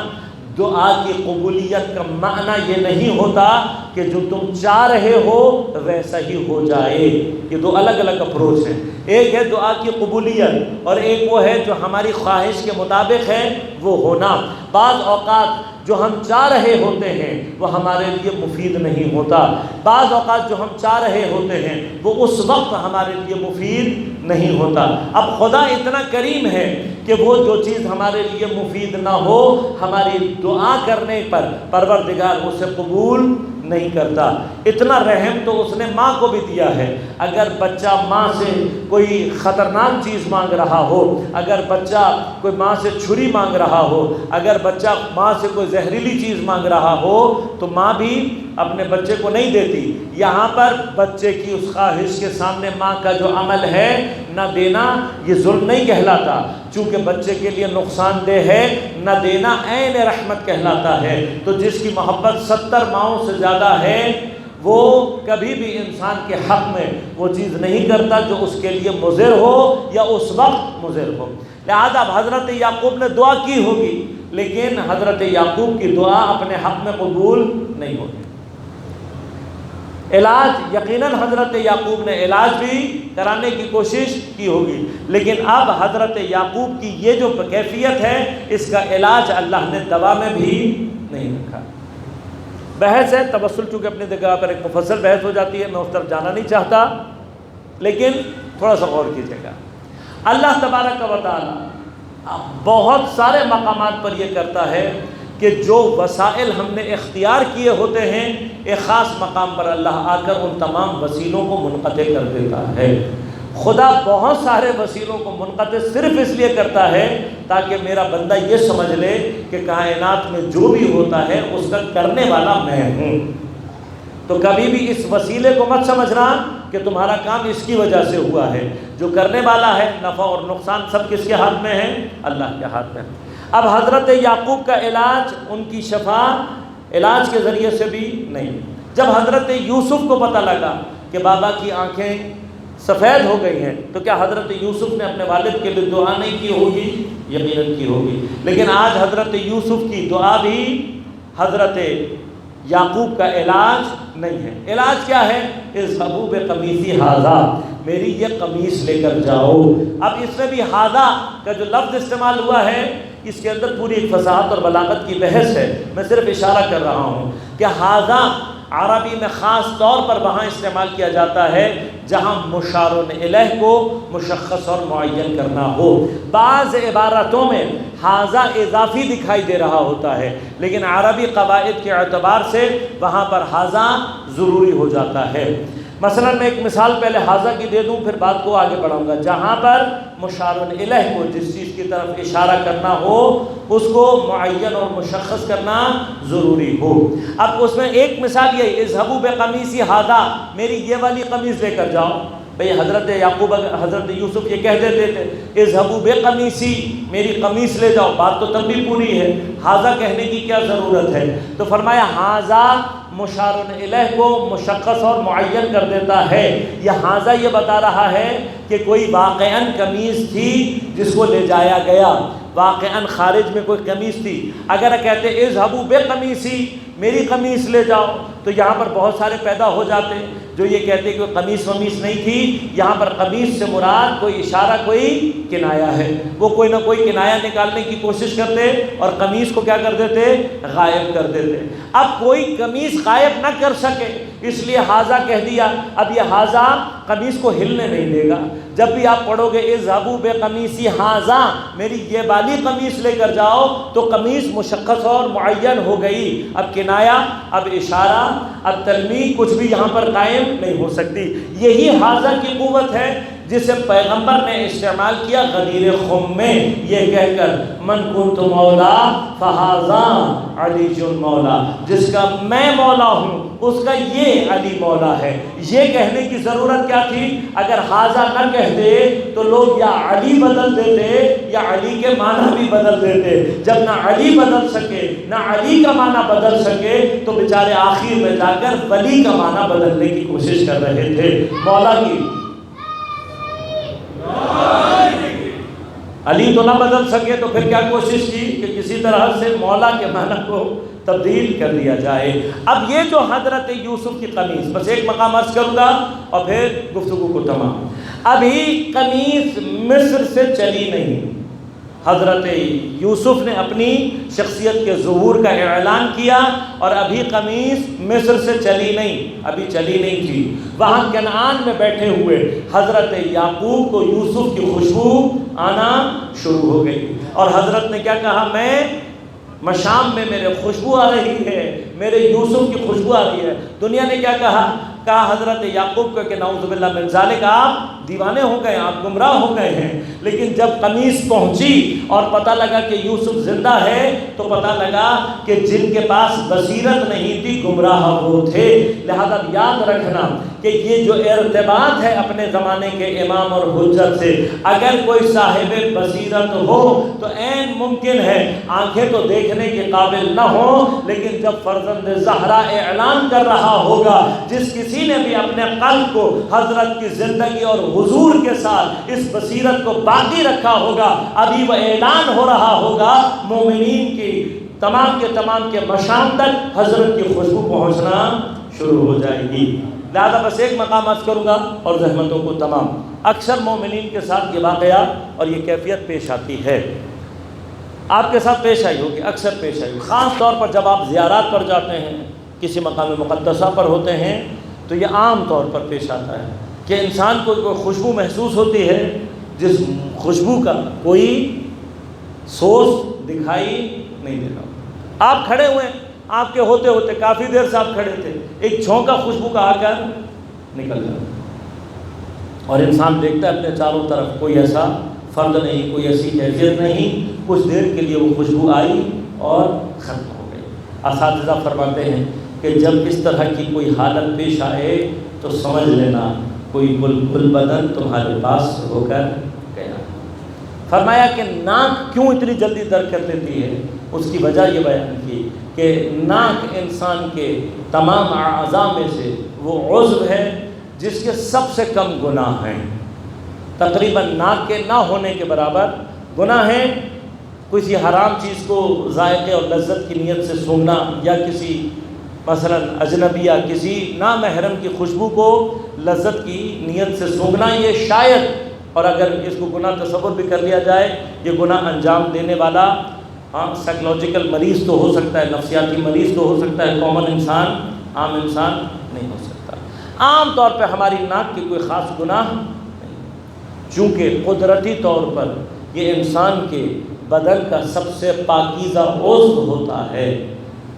دعا کی قبولیت کا معنی یہ نہیں ہوتا کہ جو تم چاہ رہے ہو ویسا ہی ہو جائے۔ یہ دو الگ الگ اپروچ ہیں، ایک ہے دعا کی قبولیت اور ایک وہ ہے جو ہماری خواہش کے مطابق ہے وہ ہونا۔ بعض اوقات جو ہم چاہ رہے ہوتے ہیں وہ ہمارے لیے مفید نہیں ہوتا، بعض اوقات جو ہم چاہ رہے ہوتے ہیں وہ اس وقت ہمارے لیے مفید نہیں ہوتا۔ اب خدا اتنا کریم ہے کہ وہ جو چیز ہمارے لیے مفید نہ ہو، ہماری دعا کرنے پر پروردگار اسے قبول نہیں کرتا۔ اتنا رحم تو اس نے ماں کو بھی دیا ہے۔ اگر بچہ ماں سے کوئی خطرناک چیز مانگ رہا ہو، اگر بچہ کوئی ماں سے چھری مانگ رہا ہو، اگر بچہ ماں سے کوئی زہریلی چیز مانگ رہا ہو تو ماں بھی اپنے بچے کو نہیں دیتی۔ یہاں پر بچے کی اس خواہش کے سامنے ماں کا جو عمل ہے نہ دینا، یہ ظلم نہیں کہلاتا، چونکہ بچے کے لیے نقصان دہ ہے، نہ دینا عین رحمت کہلاتا ہے۔ تو جس کی محبت 70 ماؤں سے زیادہ ہے وہ کبھی بھی انسان کے حق میں وہ چیز نہیں کرتا جو اس کے لیے مضر ہو یا اس وقت مضر ہو۔ لہذا حضرت یعقوب نے دعا کی ہوگی لیکن حضرت یعقوب کی دعا اپنے حق میں قبول نہیں ہوگی۔ علاج یقیناً حضرت یعقوب نے علاج بھی کرانے کی کوشش کی ہوگی، لیکن اب حضرت یعقوب کی یہ جو کیفیت ہے اس کا علاج اللہ نے دوا میں بھی نہیں رکھا۔ بحث ہے، توسل چونکہ اپنی جگہ پر ایک مفصل بحث ہو جاتی ہے، میں اس طرف جانا نہیں چاہتا، لیکن تھوڑا سا غور کیجیے گا۔ اللہ تبارک و تعالی بہت سارے مقامات پر یہ کرتا ہے کہ جو وسائل ہم نے اختیار کیے ہوتے ہیں ایک خاص مقام پر اللہ آ کر ان تمام وسیلوں کو منقطع کر دیتا ہے۔ خدا بہت سارے وسیلوں کو منقطع صرف اس لیے کرتا ہے تاکہ میرا بندہ یہ سمجھ لے کہ کائنات میں جو بھی ہوتا ہے اس کا کرنے والا میں ہوں۔ تو کبھی بھی اس وسیلے کو مت سمجھنا کہ تمہارا کام اس کی وجہ سے ہوا ہے، جو کرنے والا ہے نفع اور نقصان سب کس کے ہاتھ میں ہے؟ اللہ کے ہاتھ میں۔ اب حضرت یعقوب کا علاج، ان کی شفا علاج کے ذریعے سے بھی نہیں۔ جب حضرت یوسف کو پتہ لگا کہ بابا کی آنکھیں سفید ہو گئی ہیں تو کیا حضرت یوسف نے اپنے والد کے لیے دعا نہیں کی ہوگی؟ یقیناً کی ہوگی۔ لیکن آج حضرت یوسف کی دعا بھی حضرت یعقوب کا علاج نہیں ہے۔ علاج کیا ہے؟ اذهبوا بقمیصی ھذا، میری یہ قمیص لے کر جاؤ۔ اب اس میں بھی ھذا کا جو لفظ استعمال ہوا ہے اس کے اندر پوری ایک فصاحت اور بلاغت کی بحث ہے، میں صرف اشارہ کر رہا ہوں کہ ھذا عربی میں خاص طور پر وہاں استعمال کیا جاتا ہے جہاں مشار الیہ کو مشخص اور معین کرنا ہو۔ بعض عبارتوں میں ھذا اضافی دکھائی دے رہا ہوتا ہے، لیکن عربی قواعد کے اعتبار سے وہاں پر ھذا ضروری ہو جاتا ہے۔ مثلا میں ایک مثال پہلے ھذا کی دے دوں، پھر بات کو آگے بڑھاؤں گا۔ جہاں پر مشار الیہ کو، جس چیز کی طرف اشارہ کرنا ہو، اس کو معین اور مشخص کرنا ضروری ہو۔ اب اس میں ایک مثال یہ، اذهبوا بقمیصی ھذا، میری یہ والی قمیص لے کر جاؤ۔ بھئی حضرت یعقوب، حضرت یوسف یہ کہہ دیتے تھے اذهبوا بقمیصی، میری قمیص لے جاؤ، بات تو تب بھی پوری ہے، ھذا کہنے کی کیا ضرورت ہے؟ تو فرمایا ھذا مشار الیہ کو مشخص اور معین کر دیتا ہے۔ یہ ھذا یہ بتا رہا ہے کہ کوئی واقعاً قمیص تھی جس کو لے جایا گیا، واقعاً خارج میں کوئی قمیص تھی۔ اگر کہتے اذهبوا بقمیصی، میری قمیص لے جاؤ، تو یہاں پر بہت سارے پیدا ہو جاتے جو یہ کہتے کہ قمیص ومیص نہیں تھی۔ یہاں پر قمیص سے مراد کوئی اشارہ، کوئی کنایا ہے، وہ کوئی نہ کوئی کنایا نکالنے کی کوشش کرتے اور قمیص کو کیا کر دیتے؟ غائب کر دیتے۔ اب کوئی قمیص غائب نہ کر سکے اس لیے ھذا کہہ دیا۔ اب یہ ھذا قمیص کو ہلنے نہیں دے گا۔ جب بھی آپ پڑھو گے اذهبوا بقمیصی ھذا، میری یہ والی قمیص لے کر جاؤ، تو قمیص مشخص اور معین ہو گئی۔ اب کنایا، اب اشارہ، اب تلمیح کچھ بھی یہاں پر قائم نہیں ہو سکتی۔ یہی ھذا کی قوت ہے جسے پیغمبر نے استعمال کیا غدیر خم میں، یہ کہہ کر من کنت مولا فھذا علی مولا، جس کا میں مولا ہوں اس کا یہ علی مولا ہے۔ یہ کہنے کی ضرورت کیا تھی؟ اگر ھذا نہ کہتے تو لوگ یا علی بدل دیتے یا علی کے معنی بھی بدل دیتے۔ جب نہ علی بدل سکے نہ علی کا معنی بدل سکے تو بیچارے آخر میں جا کر ولی کا معنی بدلنے کی کوشش کر رہے تھے۔ مولا کی علی تو نہ بدل سکے تو پھر کیا کوشش کی کہ کسی طرح سے مولا کے معنی کو تبدیل کر دیا جائے۔ اب یہ جو حضرت یوسف کی قمیص، بس ایک مقام عرض کروں گا اور پھر گفتگو کو تمام۔ ابھی قمیص مصر سے چلی نہیں، حضرت یوسف نے اپنی شخصیت کے ظہور کا اعلان کیا اور ابھی قمیص مصر سے چلی نہیں، ابھی چلی نہیں تھی۔ وہاں کنعان میں بیٹھے ہوئے حضرت یعقوب کو یوسف کی خوشبو آنا شروع ہو گئی، اور حضرت نے کیا کہا؟ میں مشام میں میرے خوشبو آ رہی ہے، میرے یوسف کی خوشبو آ رہی ہے۔ دنیا نے کیا کہا حضرت یعقوب کو کہ نعوذ باللہ من ذالک، آپ دیوانے ہو گئے، آپ گمراہ ہو گئے ہیں۔ لیکن جب قمیص پہنچی اور پتہ لگا کہ یوسف زندہ ہے تو پتہ لگا کہ جن کے پاس بصیرت نہیں تھی گمراہ وہ تھے۔ لہذا یاد رکھنا کہ یہ جو ارتباط ہے اپنے زمانے کے امام اور حجت سے، اگر کوئی صاحب بصیرت ہو تو عین ممکن ہے آنکھیں تو دیکھنے کے قابل نہ ہو، لیکن جب فرزند زہرا اعلان کر رہا ہوگا، جس کسی نے بھی اپنے قلب کو حضرت کی زندگی اور حضور کے ساتھ اس بصیرت کو باقی رکھا ہوگا، ابھی وہ اعلان ہو رہا ہوگا مومنین کی تمام کے مشام تک حضرت کی خوشبو پہنچنا شروع ہو جائے گی۔ لہذا بس ایک مقام عرض کروں گا اور زحمتوں کو تمام۔ اکثر مومنین کے ساتھ یہ واقعہ اور یہ کیفیت پیش آتی ہے، آپ کے ساتھ پیش آئی ہوگی، اکثر پیش آئی ہوگی، خاص طور پر جب آپ زیارات پر جاتے ہیں، کسی مقام مقدسہ پر ہوتے ہیں، تو یہ عام طور پر پیش آتا ہے کہ انسان کو کوئی خوشبو محسوس ہوتی ہے جس خوشبو کا کوئی سورس دکھائی نہیں دے رہا۔ آپ کھڑے ہوئے، آپ کے ہوتے ہوتے کافی دیر سے آپ کھڑے تھے، ایک جھونکا خوشبو کا آ کر نکل جاتا، اور انسان دیکھتا ہے اپنے چاروں طرف، کوئی ایسا فرد نہیں، کوئی ایسی کیفیت نہیں، کچھ دیر کے لیے وہ خوشبو آئی اور ختم ہو گئی۔ اساتذہ فرماتے ہیں کہ جب اس طرح کی کوئی حالت پیش آئے تو سمجھ لینا کوئی بلبل بدن تمہارے پاس ہو کر گیا۔ فرمایا کہ ناک کیوں اتنی جلدی درد کر لیتی ہے، اس کی وجہ یہ بیان کی کہ ناک انسان کے تمام اعضاء میں سے وہ عضو ہے جس کے سب سے کم گناہ ہیں، تقریباً ناک کے نہ ہونے کے برابر گناہ ہیں۔ کسی حرام چیز کو ذائقے اور لذت کی نیت سے سونگھنا، یا کسی مثلا اجنبیہ کسی نامحرم کی خوشبو کو لذت کی نیت سے سونگھنا، یہ شاید، اور اگر اس کو گناہ تصور بھی کر لیا جائے، یہ گناہ انجام دینے والا ہاں سائیکلوجیکل مریض تو ہو سکتا ہے، نفسیاتی مریض تو ہو سکتا ہے، کامن انسان، عام انسان نہیں ہو سکتا۔ عام طور پہ ہماری ناک کی کوئی خاص گناہ نہیں، چونکہ قدرتی طور پر یہ انسان کے بدن کا سب سے پاکیزہ عضو ہوتا ہے،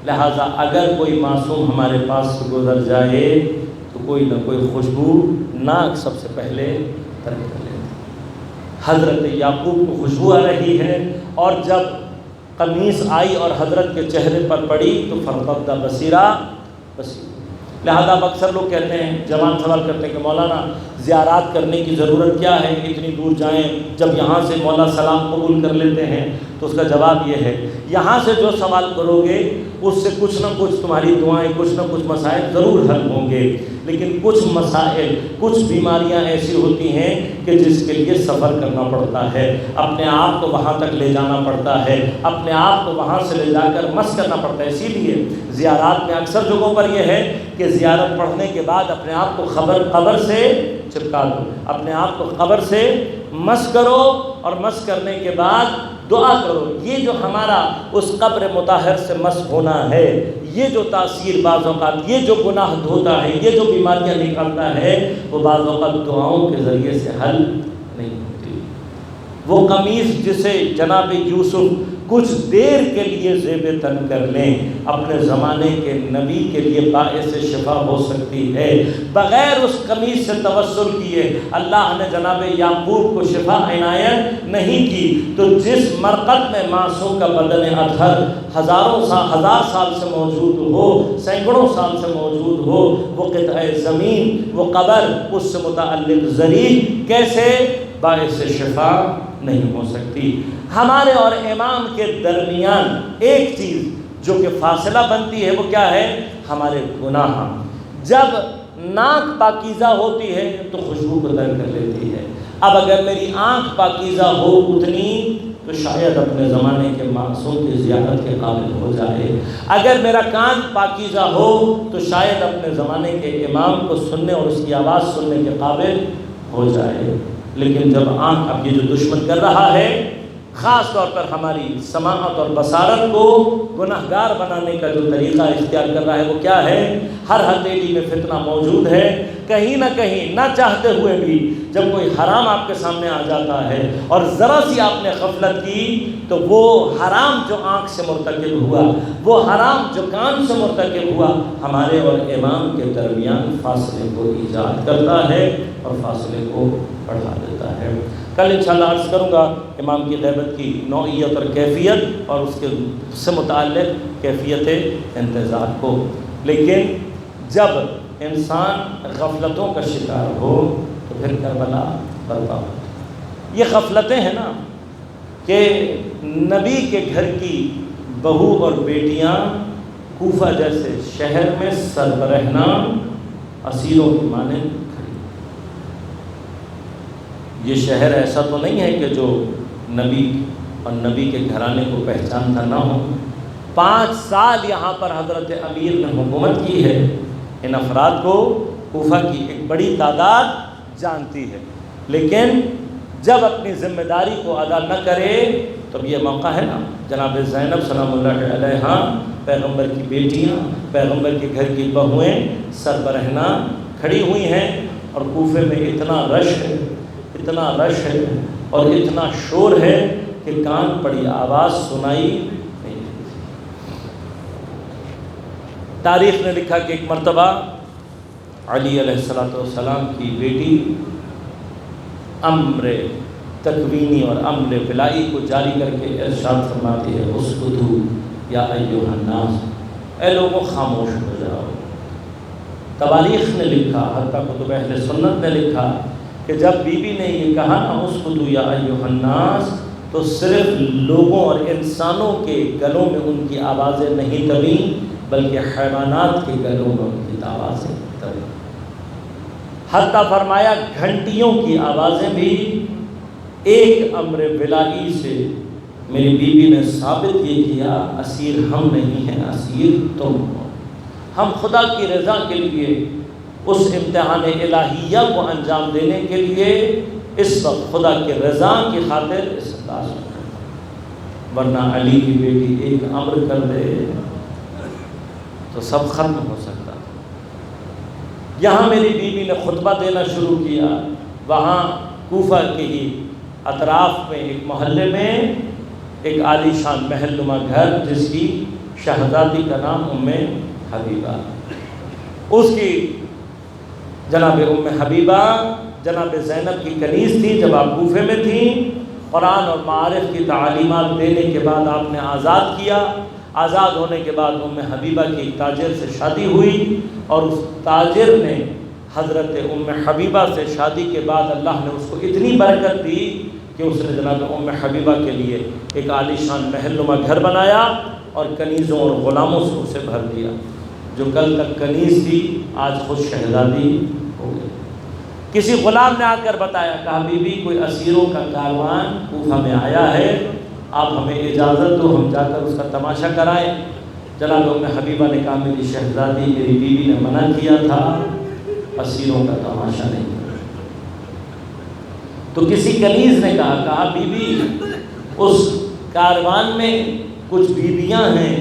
لہٰذا اگر کوئی معصوم ہمارے پاس سے گزر جائے تو کوئی نہ کوئی خوشبو ناک سب سے پہلے ترک کر لیتے۔ حضرت یعقوب کو خوشبو آ رہی ہے، اور جب قمیص آئی اور حضرت کے چہرے پر پڑی تو فرقدہ بصیرہ، لہذا اب اکثر لوگ کہتے ہیں، جوان سوال کرتے ہیں کہ مولانا زیارات کرنے کی ضرورت کیا ہے، اتنی دور جائیں جب یہاں سے مولا سلام قبول کر لیتے ہیں؟ تو اس کا جواب یہ ہے، یہاں سے جو سوال کرو گے اس سے کچھ نہ کچھ تمہاری دعائیں، کچھ نہ کچھ مسائل ضرور حل ہوں گے، لیکن کچھ مسائل، کچھ بیماریاں ایسی ہوتی ہیں کہ جس کے لیے سفر کرنا پڑتا ہے، اپنے آپ کو وہاں تک لے جانا پڑتا ہے، اپنے آپ کو وہاں سے لے جا کر مس کرنا پڑتا ہے۔ اسی لیے زیارات میں اکثر جگہوں پر یہ ہے کہ زیارت پڑھنے کے بعد اپنے آپ کو قبر سے چپکا دو، اپنے آپ کو قبر سے مس کرو، اور مس کرنے کے بعد دعا کرو۔ یہ جو ہمارا اس قبر مطہر سے مس ہونا ہے، یہ جو تاثیر بعض اوقات، یہ جو گناہ دھوتا ہے، یہ جو بیماریاں نکالتا ہے، وہ بعض اوقات دعاؤں کے ذریعے سے حل نہیں ہوتی۔ وہ قمیص جسے جناب یوسف کچھ دیر کے لیے زیب تن کر لیں، اپنے زمانے کے نبی کے لیے باعث شفا ہو سکتی ہے۔ بغیر اس قمیص سے توسل کیے اللہ نے جناب یعقوب کو شفا عنایت نہیں کی، تو جس مرقد میں معصوم کا بدن اطہر ہزار سال سے موجود ہو، سینکڑوں سال سے موجود ہو، وہ قطع زمین، وہ قبر، اس سے متعلق ذریع کیسے باعث شفا نہیں ہو سکتی؟ ہمارے اور امام کے درمیان ایک چیز جو کہ فاصلہ بنتی ہے، وہ کیا ہے؟ ہمارے گناہ۔ جب ناک پاکیزہ ہوتی ہے تو خوشبو کو ترک کر لیتی ہے۔ اب اگر میری آنکھ پاکیزہ ہو اتنی تو شاید اپنے زمانے کے معصوم کی زیارت کے قابل ہو جائے، اگر میرا کان پاکیزہ ہو تو شاید اپنے زمانے کے امام کو سننے اور اس کی آواز سننے کے قابل ہو جائے۔ لیکن جب آنکھ، اب یہ جو دشمن کر رہا ہے، خاص طور پر ہماری سماعت اور بصارت کو گناہگار بنانے کا جو طریقہ اختیار کر رہا ہے، وہ کیا ہے؟ ہر ہتھیلی میں فتنہ موجود ہے، کہیں نہ کہیں نہ چاہتے ہوئے بھی جب کوئی حرام آپ کے سامنے آ جاتا ہے اور ذرا سی آپ نے غفلت کی تو وہ حرام جو آنکھ سے مرتکب ہوا، وہ حرام جو کان سے مرتکب ہوا، ہمارے اور امام کے درمیان فاصلے کو ایجاد کرتا ہے اور فاصلے کو بڑھا دیتا ہے۔ کل انشاءاللہ عرض کروں گا امام کی غیبت کی نوعیت اور کیفیت اور اس کے سے متعلق کیفیت انتظار کو، لیکن جب انسان غفلتوں کا شکار ہو تو پھر کربلا برپا ہوتی۔ یہ غفلتیں ہیں نا کہ نبی کے گھر کی بہو اور بیٹیاں کوفہ جیسے شہر میں سربرہنہ اسیروں کی مانند کھڑی۔ یہ شہر ایسا تو نہیں ہے کہ جو نبی اور نبی کے گھرانے کو پہچانتا نہ ہو۔ 5 سال یہاں پر حضرت امیر نے حکومت کی ہے، ان افراد کو کوفہ کی ایک بڑی تعداد جانتی ہے، لیکن جب اپنی ذمہ داری کو ادا نہ کرے تو یہ موقع ہے نا، جناب زینب سلام اللہ علیہا، پیغمبر کی بیٹیاں، پیغمبر کے گھر کی بہویں سربرہنہ کھڑی ہوئی ہیں، اور کوفے میں اتنا رش ہے، اتنا رش ہے اور اتنا شور ہے کہ کان پڑی آواز سنائی نہیں دیتی۔ تاریخ نے لکھا کہ ایک مرتبہ علی علیہ السلام کی بیٹی امر تکوینی اور امر ولائی کو جاری کر کے ارشاد فرماتی ہے، اسکتو یا ایھا الناس، اے لوگوں خاموش ہو جاؤ۔ تواریخ نے لکھا، حتیٰ کتب اہل سنت نے لکھا کہ جب بی بی نے یہ کہا نا اسکتو یا ایھا الناس، تو صرف لوگوں اور انسانوں کے گلوں میں ان کی آوازیں نہیں دبیں بلکہ حیوانات کے گلوں میں ان کی آوازیں دبیں۔ حتیٰ فرمایا گھنٹیوں کی آوازیں بھی ایک امر ولائی سے میری بیوی نے ثابت یہ کیا، اسیر ہم نہیں ہیں، اسیر تم ہو۔ ہم خدا کی رضا کے لیے اس امتحان الہیہ کو انجام دینے کے لیے اس وقت خدا کی رضا کی خاطر اس انداز میں، ورنہ علی کی بیٹی ایک امر کر دے تو سب ختم ہو سکتا تھا۔ یہاں میری بیوی نے خطبہ دینا شروع کیا، وہاں کوفہ کے ہی اطراف میں ایک محلے میں ایک عالی شان محل نما گھر جس کی شہزادی کا نام ام حبیبہ، اس کی جناب ام حبیبہ جناب زینب کی کنیز تھی جب آپ کوفے میں تھیں۔ قرآن اور معارف کی تعلیمات دینے کے بعد آپ نے آزاد کیا، آزاد ہونے کے بعد ام حبیبہ کی ایک تاجر سے شادی ہوئی، اور اس تاجر نے حضرت ام حبیبہ سے شادی کے بعد اللہ نے اس کو اتنی برکت دی کہ اس نے جناب ام حبیبہ کے لیے ایک عالی شان محل نما گھر بنایا اور کنیزوں اور غلاموں سے اسے بھر دیا۔ جو کل تک کنیز تھی آج خود شہزادی ہو گئی۔ کسی غلام نے آ کر بتایا، کہا بی بی کوئی اسیروں کا کاروان کوفہ میں آیا ہے، آپ ہمیں اجازت دو ہم جا کر اس کا تماشا کرائیں۔ جناب ام حبیبہ نے کہا میری شہزادی میری بیوی نے منع کیا تھا، اسیروں کا تماشا نہیں۔ تو کسی کنیز نے کہا بی بی اس کاروان میں کچھ بیویاں ہیں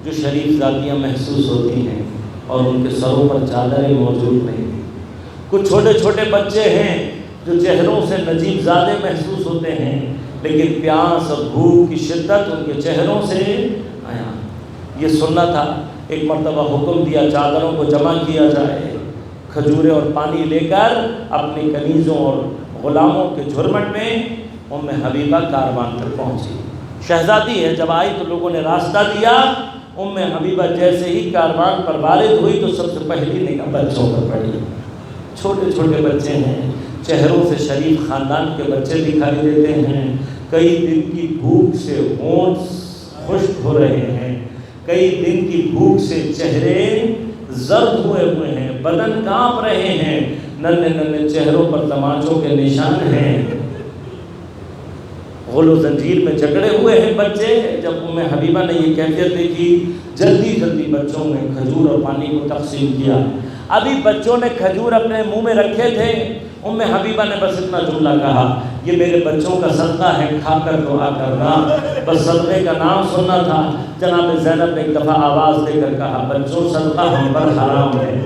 جو شریف ذاتیاں محسوس ہوتی ہیں اور ان کے سروں پر چادریں موجود نہیں، کچھ چھوٹے چھوٹے بچے ہیں جو چہروں سے نجیب زادے محسوس ہوتے ہیں، لیکن پیاس اور بھوک کی شدت ان کے چہروں سے آیا۔ یہ سننا تھا۔ ایک مرتبہ حکم دیا چادروں کو جمع کیا جائے، کھجورے اور پانی لے کر اپنی کنیزوں اور غلاموں کے جھرمٹ میں ام حبیبہ کاروان پر پہنچی۔ شہزادی ہے، جب آئی تو لوگوں نے راستہ دیا۔ ام حبیبہ جیسے ہی کاروان پر وارد ہوئی تو سب سے پہلی نگاہ بچوں پر پڑی۔ چھوٹے چھوٹے بچے ہیں، چہروں سے شریف خاندان کے بچے دکھائی دیتے ہیں، کئی دن کی بھوک سے ہونٹ خشک ہو رہے ہیں، کئی دن کی بھوک سے چہرے زرد ہوئے ہیں، بدن کانپ رہے ہیں، ننھے ننھے چہروں پر تماچوں کے نشان ہیں، غل و زنجیر میں جکڑے ہوئے ہیں بچے۔ جب ام حبیبہ نے یہ کیفیت دیکھی، جلدی جلدی بچوں میں کھجور اور پانی کو تقسیم کیا۔ ابھی بچوں نے کھجور اپنے منہ میں رکھے تھے، ام حبیبہ نے بس اتنا جملہ کہا، یہ میرے بچوں کا صدقہ ہے، کھا کر دعا کرنا۔ بس صدقے کا نام سننا تھا۔ جناب زینب نے ایک دفعہ آواز دے کر کہا، بچوں صدقہ ہم پر حرام ہے۔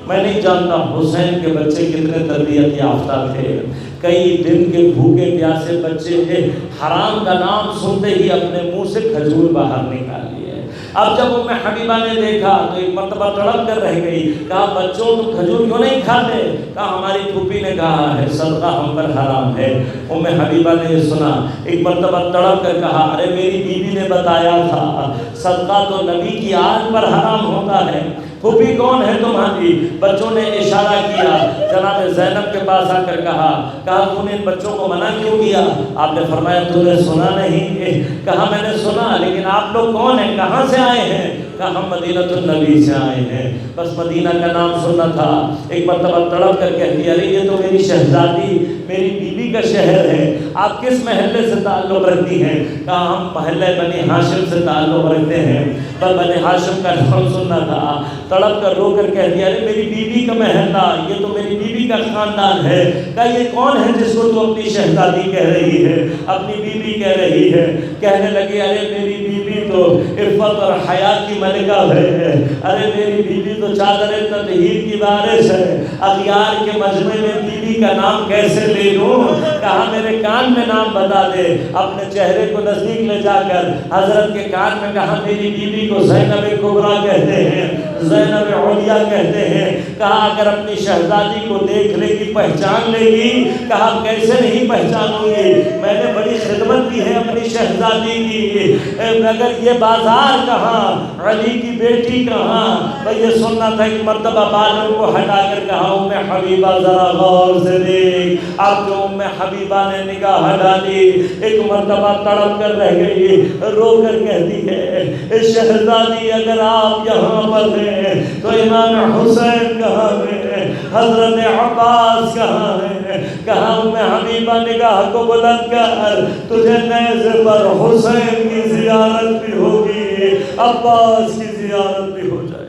میں نہیں جانتا حسین کے بچے کتنے تربیت یافتہ تھے، کئی دن کے بھوکے پیاسے بچے حرام کا نام سنتے ہی اپنے منہ سے کھجور باہر نکال لیے۔ اب جب ام حبیبہ نے دیکھا تو ایک مرتبہ تڑپ کر رہ گئی، کہا بچوں تم کھجور کیوں نہیں کھاتے؟ کہا ہماری پھوپھی نے کہا ہے صدقہ ہم پر حرام ہے۔ ام حبیبہ نے یہ سنا، ایک مرتبہ تڑپ کر کہا، ارے میری بیوی نے بتایا تھا صدقہ تو نبی کی آنکھ پر حرام ہوتا ہے، پھوپھی کون ہے تمہاری؟ بچوں نے اشارہ کیا، جناب زینب کے پاس آ کر کہا تو نے ان بچوں کو منع کیوں کیا؟ آپ نے فرمایا تو نے سنا نہیں؟ کہا میں نے سنا، لیکن آپ لوگ کون ہیں، کہاں سے آئے ہیں؟ کہا ہم مدینہ النبی سے آئے ہیں۔ بس مدینہ کا نام سننا تھا۔ ایک مرتبہ تڑپ کر کہہ دیا، ارے یہ تو میری شہزادی میری بیوی کا شہر ہے، آپ کس محلے سے تعلق رکھتی ہیں؟ کہا ہم محلے بنی ہاشم سے تعلق رکھتے ہیں۔ پر بنی ہاشم کا نام سننا تھا۔ تڑپ کر رو کر کہہ دیا، ارے میری بیوی کا محلہ، یہ تو میری بیوی کا خاندان ہے۔ کہا یہ کون ہے جس کو تو اپنی شہزادی کہہ رہی ہے، اپنی بیوی کہہ رہی ہے؟ کہنے لگی، ارے میری بیوی تو عفت اور حیا کی ملکہ ہے، ارے میری بیوی تو چادر تطہیر کی وارث ہے، اغیار کے مجمع میں بیوی کا نام کیسے لے لوں؟ کہا میرے کان میں نام بتا دے۔ اپنے چہرے کو نزدیک لے جا کر حضرت کے کان میں کہا میری بیوی کو زینب کبریٰ کہتے ہیں، زینب علیٰ کہتے ہیں۔ کہا اگر اپنی شہزادی کو دیکھ لے گی پہچان لے گی؟ کہا کیسے نہیں پہچانوں گی، میں نے بڑی خدمت کی ہے اپنی شہزادی کی، اگر یہ بازار کہاں، علی کی بیٹی کہاں؟ بھئی یہ سننا تھا۔ ایک مرتبہ بالوں کو ہٹا کر کہا ام حبیبہ ذرا غور سے دیکھ۔ اب جو ام حبیبہ نے نگاہ ڈالی، ایک مرتبہ تڑپ کر رہ گئی، رو کر کہتی ہے شہزادی اگر آپ یہاں پر ہیں تو امام حسین کہاں ہیں، حضرت عباس کہاں ہیں؟ کہا ام حبیبہ نگاہ کو بلند کر، تجھے نیزے پر حسین کی زیارت بھی ہوگی، عباس کی زیارت بھی ہو جائے۔